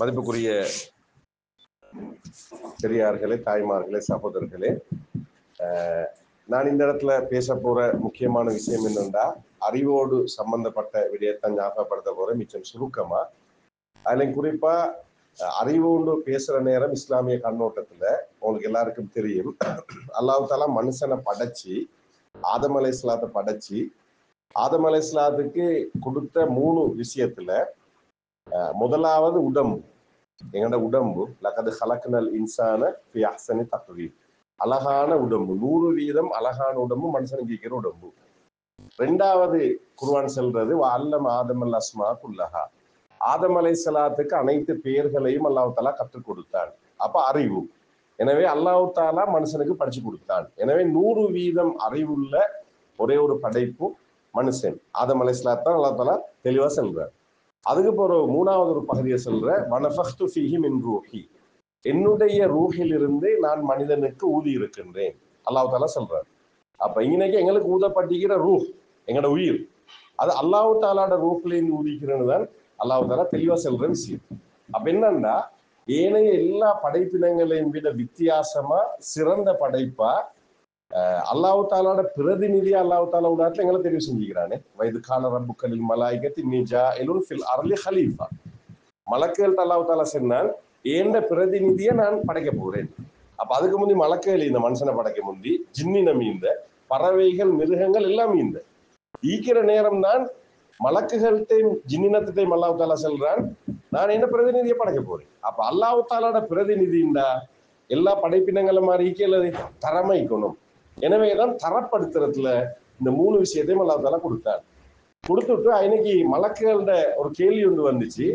மதிப்புக்குரிய பெரியார்களே, தாய்மார்களே, சகோதரர்களே, நான் இந்த இடத்துல பேச போற முக்கியமான விஷயம் என்னன்னா, அறிவோடு சம்பந்தப்பட்ட விடயத்தை ஞாபகப்படுத்த போறேன் மிச்சம் சுருக்கமா. அதுல குறிப்பா அறிவோடு பேசுற நேரம் இஸ்லாமிய கண்ணோட்டத்துல உங்களுக்கு எல்லாருக்கும் தெரியும், அல்லாஹ் தஆலா மனுஷனை படைச்சு ஆதம் அலைஹிஸ்ஸலாத்தை படைச்சு ஆதம் அலைஹிஸ்ஸலாத்துக்கு கொடுத்த 3 விஷயத்துல முதலாவது உடம்பு. எங்களோட உடம்பு லகது ஹலக்னல் இன்சான ஃபி அஹ்ஸனி தக்வீம், அழகான உடம்பு, 100% அழகான உடம்பு, மனுஷனுக்கு இருக்கிற உடம்பு. 2வது குர்ஆன் சொல்றது வஅல்லம ஆதமல் அஸ்மா குல்லஹா, ஆதம் அலைஹிஸ்ஸலாத்துக்கு அனைத்து பெயர்களையும் அல்லாஹ் தஆலா கற்றுக் கொடுத்தான். அப்ப அறிவு. எனவே அல்லாஹ் தஆலா மனுஷனுக்கு படிச்சு கொடுத்தான். எனவே 100% அறிவுள்ள ஒரே ஒரு படைப்பு மனுஷன். ஆதம் அலைஹிஸ்ஸலாத் தான் அல்லாஹ் தஆலா தெளிவா சொல்றார். அதுக்கு பிறகு 3வது ஒரு பகுதியை சொல்ற வனஃபக்து ஃபீஹி மின் ரூஹி, என்னுடைய ரூஹில் இருந்து நான் மனிதனுக்கு ஊதி இருக்கின்றேன் அல்லாஹ் தஆலா சொல்றார். அப்ப இன்னைக்கு எங்களுக்கு ஊதப்பட்டிருக்கிற ரூஹ், எங்களோட உயிர், அது அல்லாஹ் தஆலாட ரூஹ்ல இருந்து ஊதிக்கிறன்னு தான் அல்லாஹ் தஆலா தெளிவா சொல்ற விஷயம். அப்ப என்னன்னா, ஏனைய எல்லா படைப்பினங்களையும் விட வித்தியாசமா சிறந்த படைப்பா அல்லாஹ் தஆலாட பிரதிநிதியா அல்லாஹ் தஆலா உலகத்துல எங்களை தெரிவு செஞ்சுக்கிறானே. வைது கால ரப்புக்கலில் மலாயிகத்தி இன்னி ஜாஇலுன் ஃபில் அர்லி ஹலீஃபா, மலக்குகள்ட்ட அல்லாஹ் தஆலா சொன்னான், ஏண்ட பிரதிநிதியை நான் படைக்க போறேன். அப்ப அதுக்கு முந்தி மலக்குகள் இந்த மனுஷனை படைக்க முந்தி ஜின்னினம் இந்த பறவைகள் மிருகங்கள் எல்லாம் இந்த ஈக்கிற நேரம் தான் மலக்குகள்கிட்டையும் ஜின்னினத்தையும் அல்லாஹ் தஆலா சொல்றான், நான் என்ன பிரதிநிதியை படைக்க போறேன். அப்ப அல்லாஹ் தஆலாட பிரதிநிதிண்டா எல்லா படைப்பினங்களும் மாதிரி ஈக்கலது தரமைக்கணும். எனவேதான் தரப்படுத்துறதுல இந்த 3 விஷயத்தையும் அல்லாஹ் தஆலா கொடுத்தார். கொடுத்துட்டு இன்னைக்கு மலக்குகளோட ஒரு கேள்வி ஒன்று வந்துச்சு,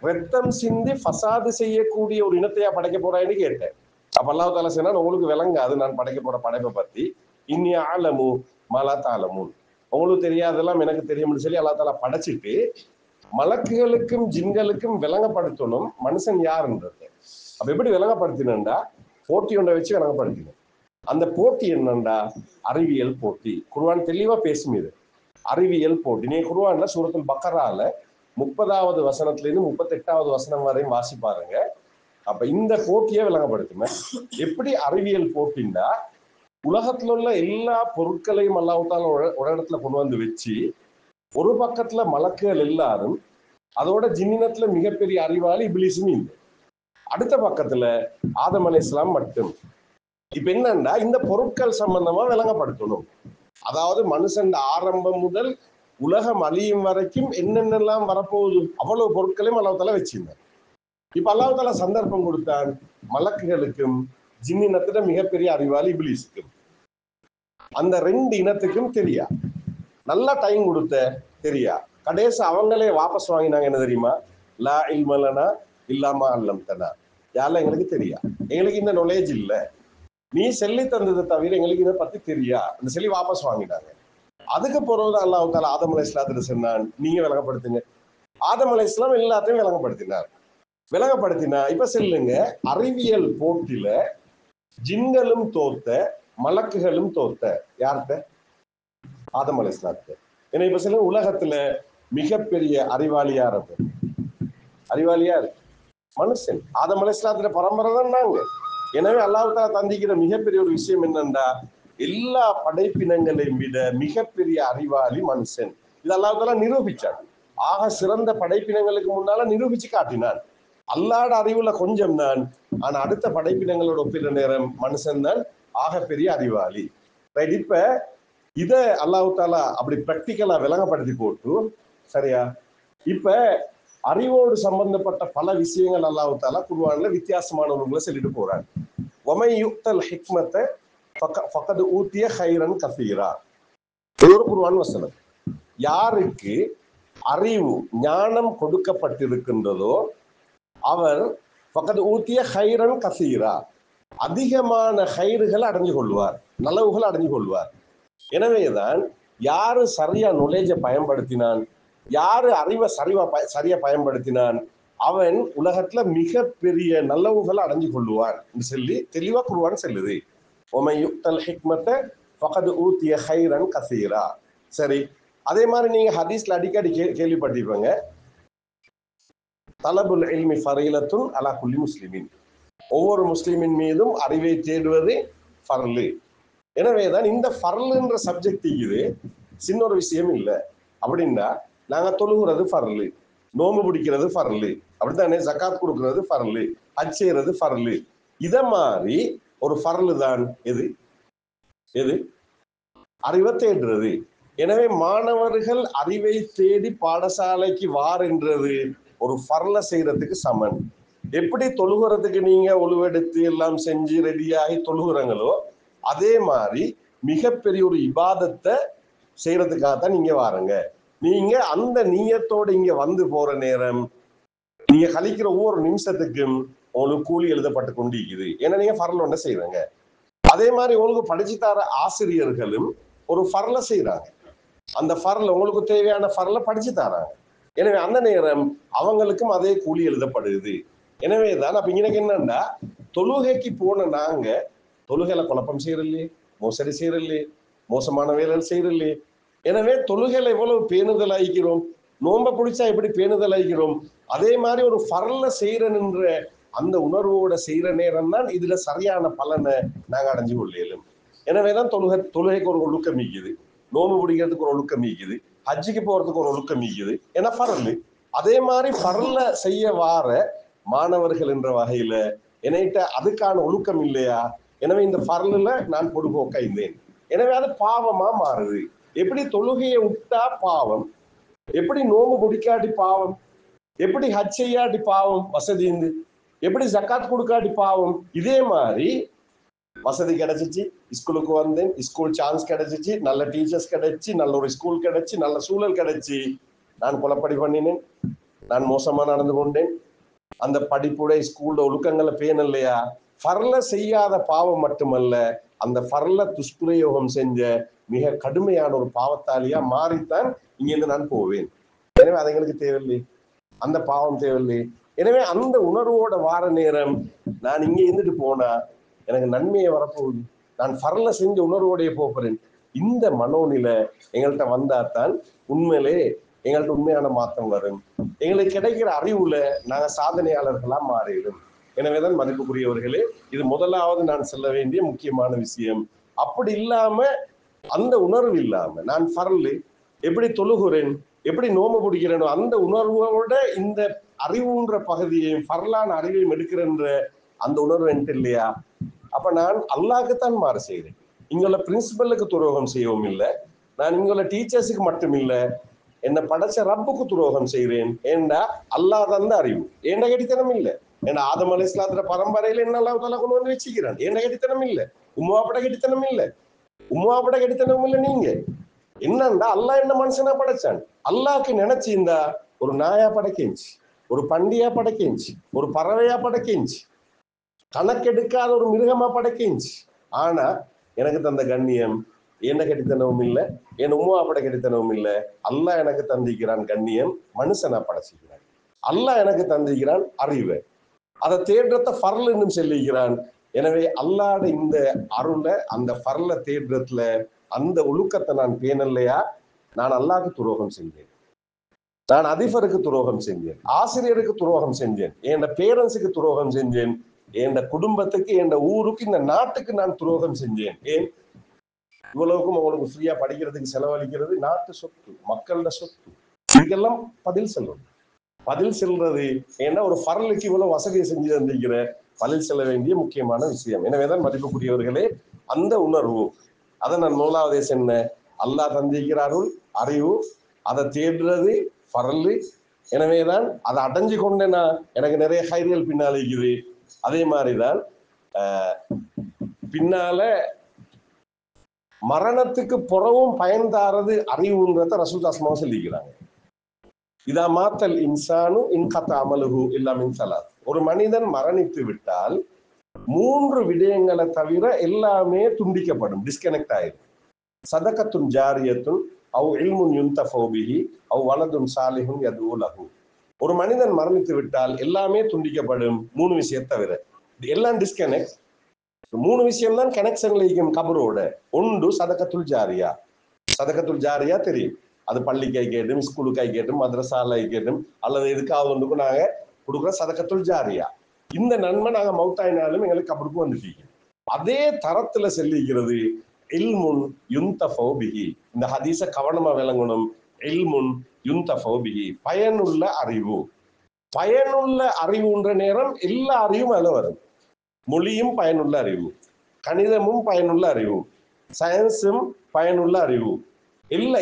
ரத்தம் சிந்தி ஃபசாது செய்யக்கூடிய ஒரு இனத்தையா படைக்க போறான்னு கேட்டேன். அப்ப அல்லாஹ் தஆலா சொன்னா, உங்களுக்கு விளங்காது நான் படைக்க போற படைப்பை பத்தி, இன்னி ஆலமு மலா தாலமுன், உங்களுக்கு தெரியாதெல்லாம் எனக்கு தெரியும்னு சொல்லி அல்லாஹ் தஆலா படைச்சிட்டு மலக்குகளுக்கும் ஜின்களுக்கும் விளங்கப்படுத்தணும் மனுஷன் யாருன்றது. அப்ப எப்படி விளங்கப்படுத்தினா, போட்டி ஒன்றை வச்சு விளங்கப்படுத்தினோம். அந்த போட்டி என்னண்டா, அறிவியல் போட்டி. குர்ஆன் தெளிவா பேசும் இது அறிவியல் போட்டி. நீ குர்ஆன்ல சூரத்துல் பக்கரால 30வது வசனத்திலிருந்து 38வது வசனம் வரையும் வாசி பாருங்க. அப்ப இந்த போட்டியை விளங்கப்படுத்துமே. எப்படி அறிவியல் போட்டின்னா, உலகத்துல உள்ள எல்லா பொருட்களையும் அல்லாஹ் தஆலா ஒரு இடத்துல கொண்டு வந்து வச்சு, ஒரு பக்கத்துல மலக்குகள் எல்லாரும், அதோட ஜின்னினத்துல மிகப்பெரிய அறிவாளி இப்லீஸும் இல்லை, அடுத்த பக்கத்துல ஆதம் அலைஹிஸ்ஸலாம் மட்டும். இப்ப என்னன்னா, இந்த பொருட்கள் சம்பந்தமா விளங்கப்படுத்தணும். அதாவது மனுஷன் ஆரம்பம் முதல் உலகம் அழியும் வரைக்கும் என்னென்னலாம் வரப்போகுது அவ்வளவு பொருட்களையும் அல்லாஹ் தஆலா வச்சிருந்தார். இப்ப அல்லாஹ் தஆலா சந்தர்ப்பம் கொடுத்தான் மலக்குகளுக்கும் ஜின்னினத்துல மிகப்பெரிய அறிவாளி இப்லீஸுக்கும். அந்த 2 இனத்துக்கும் தெரியா, நல்லா டைம் கொடுத்த தெரியா, கடைசி அவங்களே வாபஸ் வாங்கினாங்க. என்ன தெரியுமா, லா இல்மலனா இல்லாமா அல்லம்தனா, யாரெல்லாம் எங்களுக்கு தெரியா, எங்களுக்கு இந்த நாலேஜ் இல்ல, நீ சொல்லி தந்ததை தவிர எங்களுக்கு இதை பத்தி தெரியா, அந்த சொல்லி வாபஸ் வாங்கினாங்க. அதுக்கு பிறகு அல்லாஹ் தஆலா ஆதம் அலைஹிஸ்ஸலாத்துக்கு சொன்னான், நீங்க விளங்கப்படுத்துங்க. ஆதம் அலைஹிஸ்ஸலாம் எல்லாத்தையும் விளங்கப்படுத்தினா இப்ப சொல்லுங்க, அறிவியல் போட்டியில ஜின்களும் தோத்த மலக்குகளும் தோத்த யார்கிட்ட, ஆதம் அலைஹிஸ்ஸலாத்துக்கு. ஏன்னா இப்ப சொல்லுங்க, உலகத்துல மிகப்பெரிய அறிவாளியா இருக்கு, அறிவாளியா இருக்கு மனுஷன். ஆதம் அலைஹிஸ்ஸலாத்துடைய பரம்பரை தான் நாங்க. எனவே அல்லாஹ் தஆலா தந்திக்கிற மிகப்பெரிய ஒரு விஷயம் என்னன்னா, எல்லா படைப்பினங்களையும் விட மிகப்பெரிய அறிவாளி மனுஷன். இது அல்லாஹ் தஆலா நிரூபிச்சான். ஆக சிறந்த படைப்பினங்களுக்கு முன்னால நிரூபிச்சு காட்டினான். அல்லாஹ்ட அறிவுல கொஞ்சம் தான், ஆனா அடுத்த படைப்பினங்களோட ஒப்பிடுற நேரம் மனுஷன் தான் ஆக பெரிய அறிவாளி. ரைட். இப்ப இத அல்லாஹ் தஆலா அப்படி பிராக்டிக்கலா விளங்கப்படுத்தி போட்டு, சரியா, இப்ப அறிவோடு சம்பந்தப்பட்ட பல விஷயங்கள் அல்லாஹ் தஆலா குர்ஆன்ல வித்தியாசமானவங்களை சொல்லிட்டு போறாங்க. வமை யுக்தல் ஹிக்மத ஃபகத் ஊதிய கைரன் கஸீரா, இது ஒரு குர்ஆன் வசனம். யாருக்கு அறிவு ஞானம் கொடுக்கப்பட்டிருக்கின்றதோ அவர் ஃபகத் ஊதிய கைரன் கஸீரா, அதிகமான கைறுகளை அடைஞ்சு கொள்வார், நலவுகளை அடைஞ்சு கொள்வார். எனவேதான் யாரு சரியா நாலேஜை பயன்படுத்தினான், யாரு அறிவை சரியா பயன்படுத்தினான், அவன் உலகத்துல மிகப்பெரிய நல்லவுகளை அடைஞ்சு கொள்ளுவான் சொல்லி தெளிவா குர்ஆன் சொல்லுது. ஒமை யுக்தல் ஹிக்மத ஃபகத் ஊதிய கைரன் கஸீரா. சரி, அதே மாதிரி நீங்க ஹதீஸ்ல அடிக்கடி கேள்விப்பட்டிருப்பீங்க, தலபுல் இல்மி ஃபரீலத்துன் அலா குல்லி முஸ்லிமின். ஒவ்வொரு முஸ்லிமின் மீதும் அறிவை தேடுவது ஃபர்லு. எனவேதான் இந்த ஃபர்லுன்ற சப்ஜெக்ட் இது சின்ன ஒரு விஷயம் இல்லை. அப்படின்னா நாங்க தொழுகிறது ஃபர்லு, நோம்பு பிடிக்கிறது ஃபர்லு, அப்படித்தானே, ஜக்காத் கொடுக்கறது ஃபர்லு, ஹஜ் செய்யறது ஃபர்லு. இத மாதிரி ஒரு ஃபர்லு தான் எது எது அறிவை தேடுறது. எனவே மாணவர்கள் அறிவை தேடி பாடசாலைக்கு வாருன்றது ஒரு ஃபர்ல செய்யறதுக்கு சமன். எப்படி தொழுகிறதுக்கு நீங்க ஒழுவெடுத்து எல்லாம் செஞ்சு ரெடியாகி தொழுகிறங்களோ அதே மாதிரி மிகப்பெரிய ஒரு இபாதத்தை செய்யறதுக்காகத்தான் நீங்க வாருங்க. நீங்க அந்த நீயத்தோடு இங்க வந்து போற நேரம் நீங்க கழிக்கிற ஒவ்வொரு நிமிஷத்துக்கும் உங்களுக்கு கூலி எழுதப்பட்டு கொண்டிருக்குது. ஏன்னா நீங்க ஃபர்ல ஒன்றை செய்யறங்க. அதே மாதிரி உங்களுக்கு படிச்சு தர ஆசிரியர்களும் ஒரு ஃபர்ல செய்யறாங்க. அந்த ஃபர்ல உங்களுக்கு தேவையான ஃபர்ல படிச்சு தராங்க. எனவே அந்த நேரம் அவங்களுக்கும் அதே கூலி எழுதப்படுது. எனவே தான் அப்ப இன்னைக்கு என்னன்னா, தொழுகைக்கு போன நாங்க தொழுகையில குழப்பம் செய்யறல்லையே, மோசடி செய்யறல்லையே, மோசமான வேலைகள் செய்யறல்லையே. எனவே தொழுகையில எவ்வளவு பேணுதல் ஆகிக்கிறோம், நோம்ப பிடிச்சா எப்படி பேணுதல் ஆகிக்கிறோம், அதே மாதிரி ஒரு ஃபர்ல செய்யறன்ற அந்த உணர்வோட செய்யற நேரம் தான் இதுல சரியான பலனை நாங்க அடைஞ்சு கொள்ளையிலும். எனவேதான் தொழுகைக்கு ஒரு ஒழுக்கம் மீக்குது, நோம்பு பிடிக்கிறதுக்கு ஒரு ஒழுக்கம் மீக்குது, ஹஜ்ஜுக்கு போறதுக்கு ஒரு ஒழுக்கம் மீக்குது. ஏன்னா ஃபர்லு. அதே மாதிரி ஃபர்ல செய்ய வார மாணவர்கள் என்ற வகையில என்கிட்ட அதுக்கான ஒழுக்கம் இல்லையா, எனவே இந்த ஃபர்ல நான் பொடுபோக்கைந்தேன், எனவே அது பாவமா மாறுது. எப்படி தொழுகையை விட்டா பாவம், எப்படி நோம்பு முடிக்காட்டி பாவம், எப்படி ஹஜ் செய்யாட்டி பாவம் வசதி இருந்து, எப்படி ஜக்காத் கொடுக்காட்டி பாவம், இதே மாதிரி வசதி கிடைச்சிச்சு, ஸ்கூலுக்கு வந்தேன், ஸ்கூல் சான்ஸ் கிடைச்சிச்சு, நல்ல டீச்சர்ஸ் கிடைச்சி, நல்ல ஒரு ஸ்கூல் கிடைச்சி, நல்ல சூழல் கிடைச்சி, நான் குழப்படி பண்ணினேன், நான் மோசமா நடந்து கொண்டேன், அந்த படிப்புடைய ஸ்கூல்ல ஒழுக்கங்களை பேண இல்லையா, ஃபர்ல செய்யாத பாவம் மட்டுமல்ல, அந்த ஃபர்ல துஷ்பிரயோகம் செஞ்ச மிக கடுமையான ஒரு பாவத்தாலியா மாறித்தான் இங்கிருந்து நான் போவேன். எனவே அது எங்களுக்கு தேவையில்லை, அந்த பாவம் தேவையில்லை. எனவே அந்த உணர்வோட வார நேரம் நான் இங்கே இருந்துட்டு போனா எனக்கு நன்மையை வரப்போகுது, நான் ஃபர்ல செஞ்ச உணர்வோடைய போகிறேன். இந்த மனோநிலை எங்கள்கிட்ட வந்தாதான் உண்மையிலே எங்கள்கிட்ட உண்மையான மாற்றம் வரும். எங்களுக்கு கிடைக்கிற அறிவுல நாங்க சாதனையாளர்களா மாறிடும். எனவேதான் மதிப்புக்குரியவர்களே, இது முதலாவது நான் சொல்ல வேண்டிய முக்கியமான விஷயம். அப்படி இல்லாம, அந்த உணர்வு இல்லாம நான் ஃபர்லு எப்படி தொழுகிறேன், எப்படி நோம்பு பிடிக்கிறேனோ அந்த உணர்வோட இந்த அறிவுன்ற பகுதியையும் ஃபர்லான அறிவையும் எடுக்கிறன்ற அந்த உணர்வு என்கிட்ட இல்லையா, அப்ப நான் அல்லாஹ்க்குத்தான் மாறு செய்கிறேன். இங்குள்ள பிரின்சிபலுக்கு துரோகம் செய்யவும் இல்லை, நான் இங்குள்ள டீச்சர்ஸுக்கு மட்டும் இல்லை, என்னை படைச்ச ரப்புக்கு துரோகம் செய்கிறேன். ஏண்டா அல்லாஹ் தந்த அறிவு, ஏண்ட கெட்டித்தனம் இல்லை. ஏன்னா ஆதம் அலைஹிஸ்ஸலாத்துல பரம்பரையில என்ன அல்லாஹ் தஆலா கொண்டு வந்து வச்சுக்கிறான். ஏண்ட கெட்டித்தனம் இல்லை, உம்மாப்பட கெட்டித்தனம் இல்லை, உம்மாப்பட கெட்டித்தனம் இல்லை. நீங்க என்னண்டா அல்லாஹ் என்ன மனுஷனா படைச்சான், அல்லாஹ்க்கு நினைச்சிருந்தா ஒரு நாயா படைக்கிச்சு, ஒரு பண்டியா படைக்கிச்சு, ஒரு பறவையா படைக்கிச்சு, கணக்கெடுக்காத ஒரு மிருகமா படைக்கிச்சு. ஆனா எனக்கு தந்த கண்ணியம் என்ன கெட்டித்தனவும் இல்லை, என் உம்மாப்பட கெட்டித்தனவும் இல்லை. அல்லாஹ் எனக்கு தந்திக்கிறான் கண்ணியம், மனுஷனா படைச்சிக்கிறான். அல்லாஹ் எனக்கு தந்திக்கிறான் அறிவை, அதை தேடுறத ஃபர்லுன்னு சொல்லிக்கிறான். எனவே அல்லாஹ்ட இந்த அருளை அந்த ஃபர்ல தேடுறதுல அந்த ஒழுக்கத்தை நான் பேணலையா, நான் அல்லாஹ்க்கு துரோகம் செஞ்சேன், நான் அதிபருக்கு துரோகம் செஞ்சேன், ஆசிரியருக்கு துரோகம் செஞ்சேன், என் பேரண்ட்ஸுக்கு துரோகம் செஞ்சேன், என் குடும்பத்துக்கு, என் ஊருக்கு, இந்த நாட்டுக்கு நான் துரோகம் செஞ்சேன். ஏன் இவ்வளவுக்கும் உங்களுக்கு ஃப்ரீயா படிக்கிறதுக்கு செலவழிக்கிறது நாட்டு சொத்து, மக்களோட சொத்து, இதுக்கெல்லாம் பதில் சொல்லணும். பதில் செல்றது ஏன்னா ஒரு ஃபர்லுக்கு இவ்வளவு வசதியை செஞ்சு தந்திக்கிற பதில் செல்ல வேண்டிய முக்கியமான விஷயம். எனவேதான் மதிப்புக்குரியவர்களே, அந்த உணர்வு அதை நான் முதலாவதே சொன்னேன். அல்லாஹ் தந்திக்கிறாருள் அறிவு, அதை தேடுறது ஃபர்லு. எனவேதான் அதை அடைஞ்சு கொண்டேன்னா எனக்கு நிறைய ஹைர்கள் பின்னால இருக்குது. அதே மாதிரிதான் பின்னால மரணத்துக்கு புறவும் பயன்தாரது அறிவுன்றத ரசூல் அஸ்மாவும் சொல்லிக்கிறாங்க. இதா மாத்தல் இன்சானு இன்கத்த அமலுஹு இல்லா மின் ஸலாத். ஒரு மனிதன் மரணித்து விட்டால் 3 விடயங்களை தவிர எல்லாமே துண்டிக்கப்படும், டிஸ்கனெக்ட் ஆயிடும். சதகத்துன் ஜாரியத்துன் அவ் இல்முன் யுன்தஃபு பிஹி அவ் வலதுன் சாலிஹுன் யதுஉ லஹு. ஒரு மனிதன் மரணித்து விட்டால் எல்லாமே துண்டிக்கப்படும், 3 விஷயம் தவிர. எல்லாம் டிஸ்கனெக்ட். 3 விஷயம் தான் கனெக்ஷன்ல இருக்கும் கபரோட. ஒன்று சதகத்துல் ஜாரியா. சதகத்துல் ஜாரியா தெரியும், அது பள்ளிக்காய் கேட்டும், ஸ்கூலுக்காய் கேட்டும், மദ്രസാலை கேட்டும், அல்லது எதுக்காக ஒன்றுக்கும் நாங்க கொடுக்குற சதக்கத்துல் ஜாரியா. இந்த நன்மை நாங்க மௌத்தாயினாலும் எங்களுக்கு கபருக்கு வந்துட்டீங்க. அதே தரத்துல செல்லிக்கிறது இல்முன் யுன்தஃபௌ பிஹி. இந்த ஹதீஸ கவனமா விளங்கணும். இல்முன் யுன்தஃபௌ பிஹி, பயனுள்ள அறிவு. பயனுள்ள அறிவுன்ற நேரம் எல்லா அறிவும் அதில் வரும். மொழியும் பயனுள்ள அறிவு, கணிதமும் பயனுள்ள அறிவு, சயின்ஸும் பயனுள்ள அறிவு,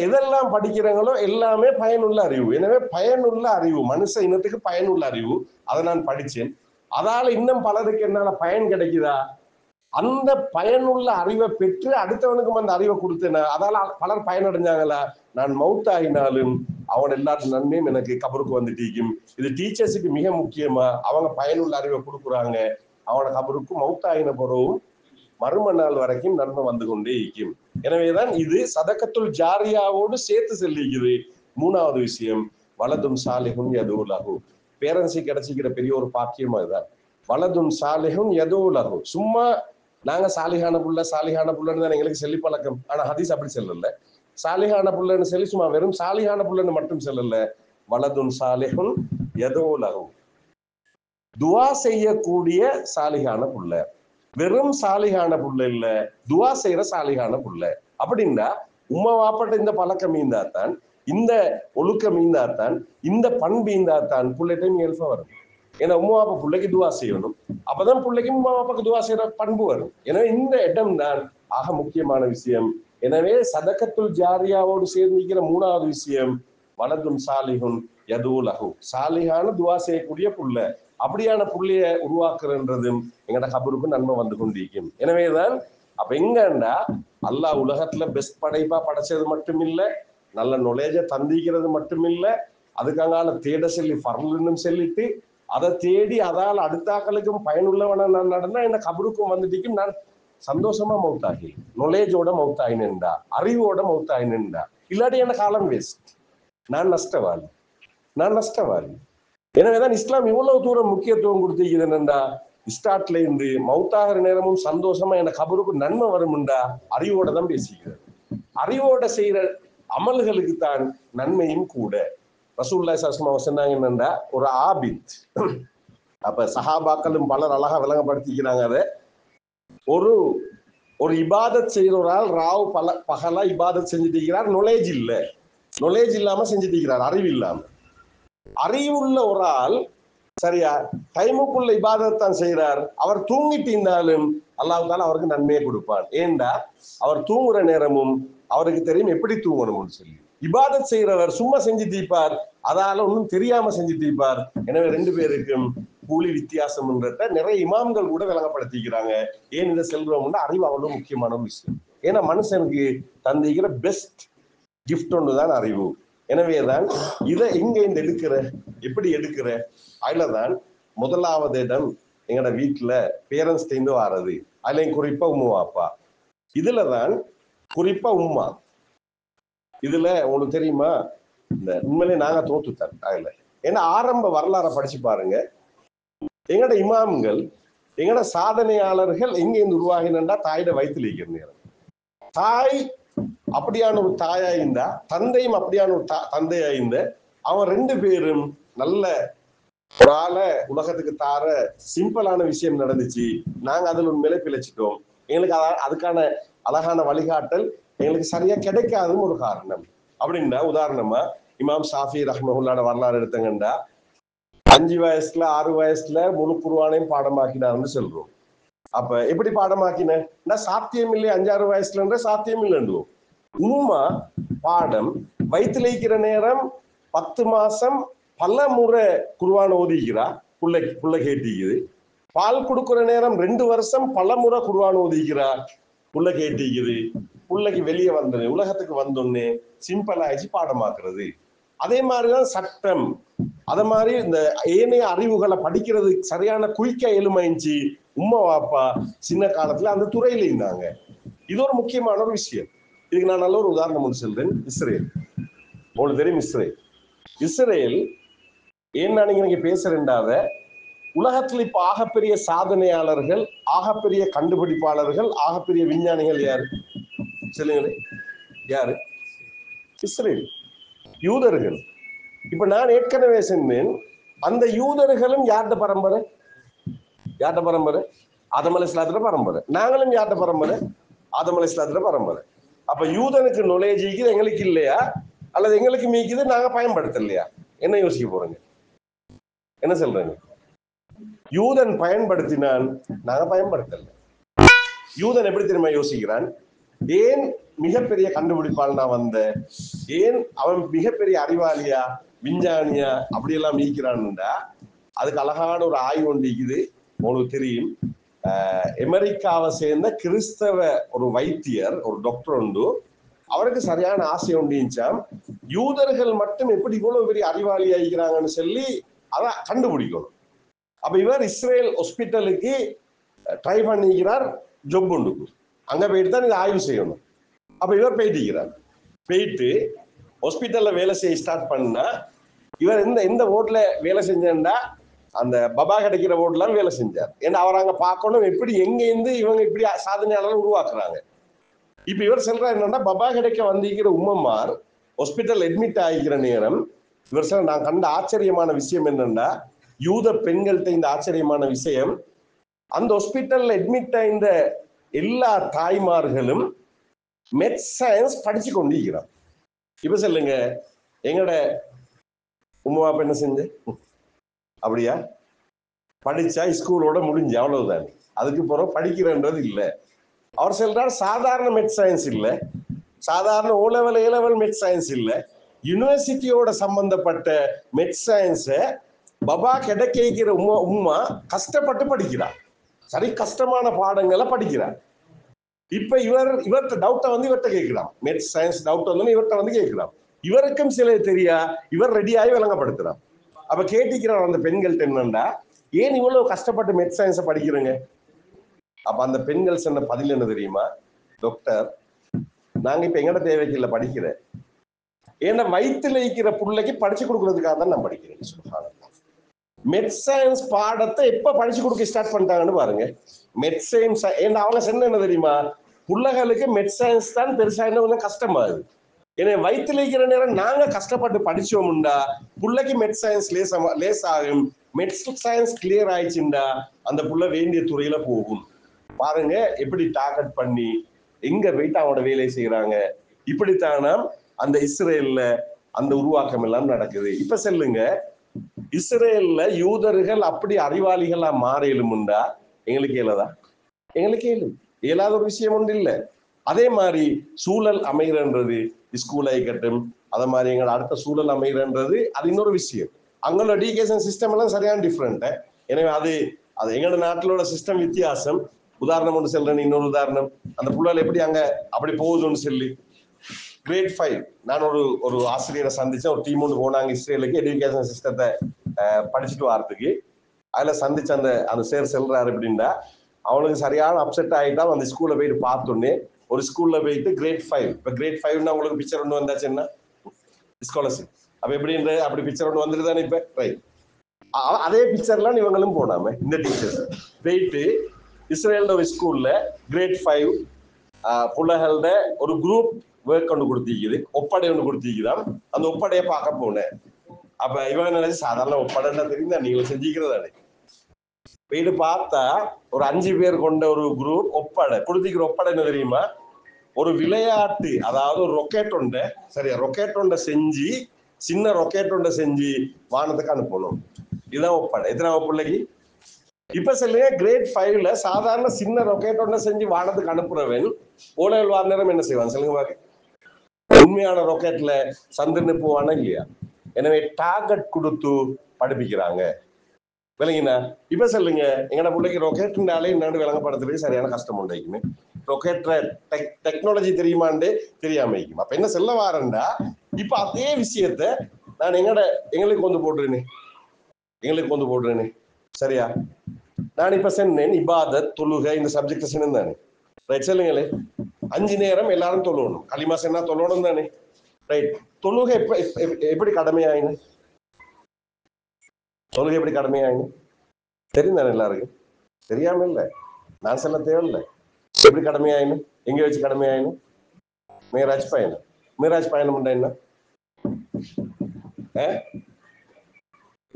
எதெல்லாம் படிக்கிறாங்களோ எல்லாமே பயனுள்ள அறிவு. எனவே பயனுள்ள அறிவு மனுஷ இனத்துக்கு பயனுள்ள அறிவு. அதை நான் படிச்சேன். அதால இன்னும் பலருக்கு என்னால பயன் கிடைக்குதா? அந்த பயனுள்ள அறிவை பெற்று அடுத்தவனுக்கும் அந்த அறிவை கொடுத்தேன். அதால பலர் பயனடைஞ்சாங்களா? நான் மௌத்தாகினாலும் அவன் எல்லாரும் நன்மையும் எனக்கு கபருக்கு வந்துட்டீக்கும். இது டீச்சர்ஸுக்கு மிக முக்கியமா. அவங்க பயனுள்ள அறிவை கொடுக்குறாங்க. அவனோட கபருக்கு மௌத்தாகின பிறகும் மறும நாள் வரைக்கும் நன்மை வந்து கொண்டே இருக்கும். எனவேதான் இது சதக்கத்துல் ஜாரியாவோடு சேர்த்து செல்லிக்குது. மூணாவது விஷயம் வலதும் சாலிஹுன் யதூலஹு. பேரன்சி கிடைச்சிக்கிற பெரிய ஒரு பாக்கியம் அதுதான். வலதும் சாலிஹுன் யதூலஹு. சும்மா நாங்க சாலிஹான புள்ளன்னு தான் எங்களுக்கு சொல்லி பழக்கம். ஆனா ஹதீஸ் அப்படி சொல்லல. சாலிஹான புள்ளன்னு சொல்லி சும்மா வெறும் சாலிஹான புள்ளன்னு மட்டும் சொல்லல. வலதுன் சாலிஹுன் யதூலஹு, துவா செய்யக்கூடிய சாலிஹான புள்ள. வெறும் சாலிஹான புள்ள இல்ல, துவா செய்யற சாலிஹான புள்ள. அப்படின்னா உம்மா வாப்பட்ட இந்த பழக்கம் மீந்தாத்தான், இந்த ஒழுக்கம் மீந்தாத்தான், இந்த பண்பு மீந்தாத்தான் புள்ளைட்டையும் இயல்பா வரும். ஏன்னா உம்மா வாப்பா பிள்ளைக்கு துவா செய்யணும். அப்பதான் பிள்ளைக்கு உம்மா வாப்பாக்கு துவா செய்யற பண்பு வரும். எனவே இந்த இடம் தான் ஆக முக்கியமான விஷயம். எனவே சதக்கத்துல் ஜாரியாவோடு சேர்ந்திருக்கிற மூணாவது விஷயம் வலதும் சாலிஹுன் யதூலஹு, சாலிஹான துவா செய்யக்கூடிய புள்ள. அப்படியான புள்ளைய உருவாக்குறன்றதும் எங்கட கபருக்கு நன்மை வந்து கொண்டிருக்கும். எனவேதான் அப்ப எங்கண்டா அல்லாஹ் உலகத்துல பெஸ்ட் படைப்பா படைச்சது மட்டும் இல்ல, நல்ல நொலேஜ தந்திக்கிறது மட்டும் இல்ல, அதுக்காக தேட சொல்லி பரலுன்னு சொல்லிட்டு அதை தேடி அதால் அடுத்தாக்களுக்கும் பயனுள்ளவன நான் நடந்தா இந்த கபருக்கும் வந்துட்டு நான் சந்தோஷமா மௌத்தாகி, நொலேஜோட மௌத்தாயினா, அறிவோட மௌத்தாயினா. இல்லாட்டி என்ன காலம் வேஸ்ட், நான் நஷ்டவாளி. எனவேதான் இஸ்லாம் இவ்வளவு தூரம் முக்கியத்துவம் கொடுத்திருக்குது. என்னண்டா ஸ்டார்ட்ல இருந்து மௌத்தாகிற நேரமும் சந்தோஷமா என கபருக்கு நன்மை வரும்டா அறிவோட தான் பேசிக்கிறது. அறிவோட செய்யற அமல்களுக்கு தான் நன்மையும் கூட. ரசூலுல்லாஹி ஸல்லல்லாஹு அலைஹி வஸல்லம் சொன்னாங்க என்னண்டா, ஒரு ஆபித், அப்ப சஹாபாக்களும் பலர் அழகா விளங்கப்படுத்திக்கிறாங்க. அதை ஒரு இபாதத் செய்யறால் ராவ் பகலா இபாதத் செஞ்சுட்டு இருக்கிறார். நொலேஜ் இல்லாம செஞ்சுட்டு இருக்கிறார், அறிவு இல்லாம. அறிவுள்ள ஒரு ஆள் சரியா டைமுக்குள்ள இபாதத்தான் செய்யறார். அவர் தூங்கிட்டு இருந்தாலும் அல்லாஹ் தால அவருக்கு நன்மையை கொடுப்பான். ஏண்டா அவர் தூங்குற நேரமும் அவருக்கு தெரியும் எப்படி தூங்கணும்னு சொல்லி. இபாதத் செய்யறவர் சும்மா செஞ்சு தீப்பார், அதால ஒன்றும் தெரியாம செஞ்சு தீப்பார். எனவே ரெண்டு பேருக்கும் கூலி வித்தியாசம்ன்றத நிறைய இமாம்கள் கூட விளங்கப்படுத்திக்கிறாங்க. ஏன் இதை செல்றோம்னா அறிவு அவ்வளவு முக்கியமான ஒரு விஷயம். ஏன்னா மனுஷனுக்கு தந்திக்கிற பெஸ்ட் கிஃப்ட் ஒன்றுதான் அறிவு. எனவேதான் இதை எங்க இந்த எப்படி எடுக்கிற அதுலதான் முதலாவது இடம் எங்கட வீட்டுல பேரண்ட்ஸ் தேர்ந்து வாரது. அதுல குறிப்பா உம்மா அப்பா. இதுலதான் குறிப்பா உம்மா. இதுல உங்களுக்கு தெரியுமா, இந்த உண்மையிலே நாங்க தோத்துட்டோம் அதுல. ஏன்னா ஆரம்ப வரலாறை படிச்சு பாருங்க. எங்கட இமாம்கள், எங்கட சாதனையாளர்கள் எங்க இருந்து உருவாகினா தாயோட வயிற்றுல இருக்கிற நேரம். தாய் அப்படியான ஒரு தாயா இருந்தா, தந்தையும் அப்படியான ஒரு தந்தையா இருந்த, அவன் ரெண்டு பேரும் நல்ல ஒரு ஆளை உலகத்துக்கு தார சிம்பிளான விஷயம் நடந்துச்சு. நாங்க அதுல உண்மையிலே பிழைச்சிட்டோம். எங்களுக்கு அதுக்கான அழகான வழிகாட்டல் எங்களுக்கு சரியா கிடைக்காதுன்னு ஒரு காரணம். அப்படின்னா உதாரணமா இமாம் ஷாஃபி ரஹ்மஹுல்லாஹ் வரலாறு எடுத்தங்கண்டா, 5 வயசுல 6 வயசுல முழு குர்ஆனையும் பாடமாக்கினார்னு சொல்றோம். அப்ப எப்படி பாடமாக்கின சாத்தியம் இல்லை, 5-6 வயசுல சாத்தியம் இல்லைன்னு. உம்மா பாடம் வயிற்றுல இருக்கிற நேரம் 10 மாசம் பல முறை குர்ஆன் ஓதிக்கிறா, புள்ள கேட்டிக்குது. பால் கொடுக்குற நேரம் 2 வருஷம் பல முறை குர்ஆன் ஓதிக்கிறா, புள்ள கேட்டிக்குது. புள்ளைக்கு வெளியே வந்தது, உலகத்துக்கு வந்தோன்னே சிம்பிள் ஆயிடுச்சு பாடமாக்குறது. அதே மாதிரிதான் சட்டம், அத மாதிரி இந்த ஏனைய அறிவுகளை படிக்கிறது சரியான குயிக்கா எலுமாயிச்சு. உம்மா வாப்பா சின்ன காலத்துல அந்த துறையில இருந்தாங்க. இது ஒரு முக்கியமான ஒரு விஷயம். இதுக்கு நான் நல்ல ஒரு உதாரணம் ஒன்று சொல்றேன். இஸ்ரேல், உங்களுக்கு தெரியும் இஸ்ரேல் ஏன்னா நீங்க பேசுறேன்டாத உலகத்துல இப்ப ஆகப்பெரிய சாதனையாளர்கள், ஆகப்பெரிய கண்டுபிடிப்பாளர்கள், ஆகப்பெரிய விஞ்ஞானிகள் யாரு சொல்லுங்களே? யாரு? இஸ்ரேல், யூதர்கள். இப்ப நான் ஏற்கனவே சொன்னேன், அந்த யூதர்களும் யார்ட பரம்பரை? யார்ட பரம்பரை? ஆதம் அலைஹிஸ்ஸலாத்துல பரம்பரை. நாங்களும் யார்ட பரம்பரை? ஆதம் அலைஹிஸ்ஸலாத்துல பரம்பரை. அப்ப யூதனுக்கு knowledge இருக்குது, எங்களுக்கு இல்லையா? அல்லது எங்களுக்கு மீக்குது, நாங்க பயன்படுத்தலையா? என்ன யோசிக்க போறீங்க? என்ன சொல்றீங்க? யூதன் பயன்படுத்தினான், நாங்க பயன்படுத்தல. யூதன் எப்படி தெரியுமா யோசிக்கிறான்? ஏன் மிகப்பெரிய கண்டுபிடிப்பால் நான் வந்தேன், ஏன் அவன் மிகப்பெரிய அறிவாளியா விஞ்ஞானியா அப்படியெல்லாம் மீக்கிறான்டா, அதுக்கு அழகான ஒரு ஆய்வு ஒன்று இருக்குது. உங்களுக்கு தெரியும், அமெரிக்காவை சேர்ந்த கிறிஸ்தவ ஒரு வைத்தியர், ஒரு டாக்டர் உண்டு, அவருக்கு சரியான ஆசை ஒன்றிச்சாம், யூதர்கள் மட்டும் எப்படி இவ்வளவு பெரிய அறிவாளி ஆகிக்கிறாங்கன்னு சொல்லி அதை கண்டுபிடிக்கணும். அப்ப இவர் இஸ்ரேல் ஹாஸ்பிட்டலுக்கு ட்ரை பண்ணிக்கிறார், ஜொப் உண்டு, அங்க போயிட்டு தான் இதை ஆய்வு செய்யணும். அப்ப இவர் போயிட்டு போயிட்டு ஹாஸ்பிட்டல்ல வேலை செய்ய ஸ்டார்ட் பண்ணா, இவர் எந்த ஓட்ல வேலை செஞ்சா அந்த பபா கிடைக்கிற ஓட்லாம் வேலை செஞ்சார். ஏன்னா அவர் அங்க பார்க்கணும் எப்படி எங்க இருந்து இவங்க இப்படி சாதனையாளர் உருவாக்குறாங்க. இப்ப இவர் சொல்ற என்னன்னா, பபா கிடைக்க வந்திருக்கிற உம்மமார் ஹாஸ்பிட்டல் அட்மிட் ஆகிக்கிற நேரம் இவர் சொல்ற, நான் கண்ட ஆச்சரியமான விஷயம் என்னன்னா, யூத பெண்கள்கிட்ட இந்த ஆச்சரியமான விஷயம், அந்த ஹாஸ்பிட்டல்ல அட்மிட் ஆயிருந்த எல்லா தாய்மார்களும் மெட் சயின்ஸ் படிச்சு கொண்டிருக்கிறார். இப்ப சொல்லுங்க, எங்கட உம்மா என்ன செஞ்ச? அப்படியா? படிச்சா ஸ்கூலோட முடிஞ்சு, அவ்வளவுதான். அதுக்கு பிறகு படிக்கிறன்றது இல்லை. அவர் சொல்றார், சாதாரண மெட் சயின்ஸ் இல்லை, சாதாரண ஓ லெவல் ஏ லெவல் மெட் சயின்ஸ் இல்லை, யூனிவர்சிட்டியோட சம்பந்தப்பட்ட மெட் சயின்ஸை பபா கிடைக்கிற உம்மா கஷ்டப்பட்டு படிக்கிறார். சரி, கஷ்டமான பாடங்களை படிக்கிறார். இப்ப இவர்கிட்ட டவுட்டை வந்து இவர்கிட்ட கேட்கலாம், மெட் சயின்ஸ் டவுட் வந்து இவர்கிட்ட வந்து கேட்கலாம். இவருக்கும் சில தெரியா, இவர் ரெடியாகி விளங்கப்படுத்துறார். அப்ப கேட்டிக்கிறார் அந்த பெண்கள்ட்ட என்னன்னா, ஏன் இவ்வளவு கஷ்டப்பட்டு மெட் சயின்ஸை படிக்கிறீங்க? அப்ப அந்த பெண்கள் சொன்ன பதில் என்ன தெரியுமா? டாக்டர், நாங்க இப்ப எங்கட தேவைக்கு இல்லை படிக்கிறேன், ஏன்னா வயிற்றுல இருக்கிற பிள்ளைக்கு படிச்சு கொடுக்கறதுக்காக தான் நான் படிக்கிறேன். மெட் சயின்ஸ் பாடத்தை எப்ப படிச்சு கொடுக்க ஸ்டார்ட் பண்ணிட்டாங்கன்னு பாருங்க. மெட் சயின்ஸ் ஏன்னா அவங்க சொன்ன என்ன தெரியுமா, பிள்ளைகளுக்கு மெட் சயின்ஸ் தான் பெருசா என்ன கொஞ்சம் கஷ்டமாகுது. ஏன்னா வயிற்றுல இருக்கிற நேரம் நாங்க கஷ்டப்பட்டு படிச்சோம்டா, பிள்ளைக்கு மெட் சயின்ஸ் லேஸ் ஆகும். மெட் சயின்ஸ் கிளியர் ஆயிடுச்சுண்டா அந்த புள்ள வேண்டிய துறையில போகும். பாருங்க எப்படி டார்கெட் பண்ணி எங்க போயிட்டு அவனோட வேலையை செய்யறாங்க. இப்படித்தானா அந்த இஸ்ரேல்ல அந்த உருவாக்கம் எல்லாம் நடக்குது. இப்ப சொல்லுங்க, இஸ்ரேல்ல யூதர்கள் அப்படி அறிவாளிகளா மாறியலும்டா எங்களுக்கு இயலதா? எங்களுக்கு இயலாத ஒரு விஷயம் ஒன்று இல்லை. அதே மாதிரி சூழல் அமைகிறன்றது, ஸ்கூல் ஆகிக்கட்டும், அதை மாதிரி எங்களோட அடுத்த சூழல் அமைகிறன்றது அது இன்னொரு விஷயம். அங்களோட எஜுகேஷன் சிஸ்டம் எல்லாம் சரியான டிஃப்ரெண்ட். எனவே அது எங்களோட நாட்டிலோட சிஸ்டம் வித்தியாசம். உதாரணம் ஒன்று சொல்றேன், இன்னொரு உதாரணம், அந்த புள்ளால் எப்படி அங்க அப்படி போகுதுன்னு சொல்லி கிரேட் 5 நான் ஒரு ஆசிரியரை சந்திச்சேன். ஒரு டீம் ஒன்று போனாங்க இஸ்ரேலுக்கு எஜுகேஷன் சிஸ்டத்தை படிச்சுட்டு வரதுக்கு. அதுல சந்திச்ச அந்த சேர் செல்றாரு அப்படின்னா, அவனுக்கு சரியான அப்செட் ஆகிட்டா அந்த ஸ்கூல்ல போயிட்டு பார்த்தோன்னே, ஒரு ஸ்கூல்ல போயிட்டு கிரேட் 5, இப்போ கிரேட் 5னா உங்களுக்கு பிக்சர் ஒன்று வந்தாச்சுன்னா ஸ்காலர்ஷிப், அப்ப எப்படின்ற அப்படி பிக்சர் ஒன்று வந்துட்டு தானே இப்ப ரைட். அதே பிக்சர்லாம் இவங்களும் போனாம இந்த டீச்சர்ஸ் போயிட்டு இஸ்ரேலோட ஒரு ஸ்கூல்ல கிரேட் 5 புள்ளகளோட ஒரு குரூப் ஒர்க் ஒன்று கொடுத்திருக்குது, ஒப்படை ஒன்று கொடுத்திருக்குதான். அந்த ஒப்படையை பார்க்க போனேன். அப்ப இவங்க நினைச்சு சாதாரண ஒப்படைன்னா தெரியுதா, நீங்களும் செஞ்சுக்கிறதானே. போயிட்டு பார்த்தா ஒரு 5 பேர் கொண்ட ஒரு குரூப் ஒப்படை கொடுத்திக்கிற ஒப்படை என்ன தெரியுமா, ஒரு விளையாட்டு, அதாவது ஒரு ரொக்கெட் ஒன்றை, சரியா, ரொக்கெட் ஒன்றை செஞ்சு, சின்ன ரொக்கெட் ஒன்றை செஞ்சு வானத்துக்கு அனுப்பணும். இதுதான் ஒப்படை. எத்தனை பிள்ளைக்கு? இப்ப சொல்லுங்க, கிரேட் 5ல சாதாரண சின்ன ரொக்கெட் ஒன்றை செஞ்சு வானத்துக்கு அனுப்புறவன் ஓலைகள் வார நேரம் என்ன செய்வான் சொல்லுங்க பாரு? உண்மையான ரொக்கெட்ல சந்திரனு போவானா இல்லையா? எனவே டார்கெட் கொடுத்து படிப்பிக்கிறாங்க. விளங்கினா? இப்ப சொல்லுங்க, எங்கட பிள்ளைக்கு ரொக்கெட்னாலே என்னன்னு விளங்கப்படுத்துறது சரியான கஷ்டம் உண்டாக்குமே. ரொக்கெட்ல டெக்னாலஜி தெரியுமான்னு தெரியாம இருக்கும். அப்ப என்ன சொல்ல வாரண்டா, இப்ப அதே விஷயத்த நான் எங்களுக்கு கொண்டு போடுறேனே, சரியா? நான் இப்ப சொன்னேன் இபாதத் தொழுகை இந்த சப்ஜெக்ட் சொன்னேன் தானே, ரைட்? சொல்லுங்களே, 5 நேரம் எல்லாரும் தொழுவணும், களிமா சொன்னா தொழணும் தானே, ரைட்? தொழுகை எப்படி கடமையாயின்னு, தொழுகை எப்படி கடமையாயின்னு தெரியும் தானே எல்லாருக்கும்? தெரியாம இல்லை, நான் சொல்ல தேவையில்லை. எப்படி கடமையாயின்னு, எங்க வச்சு கடமையாயின்னு? மேராஜ் பயணம். மேராஜ் பயணம் என்ன?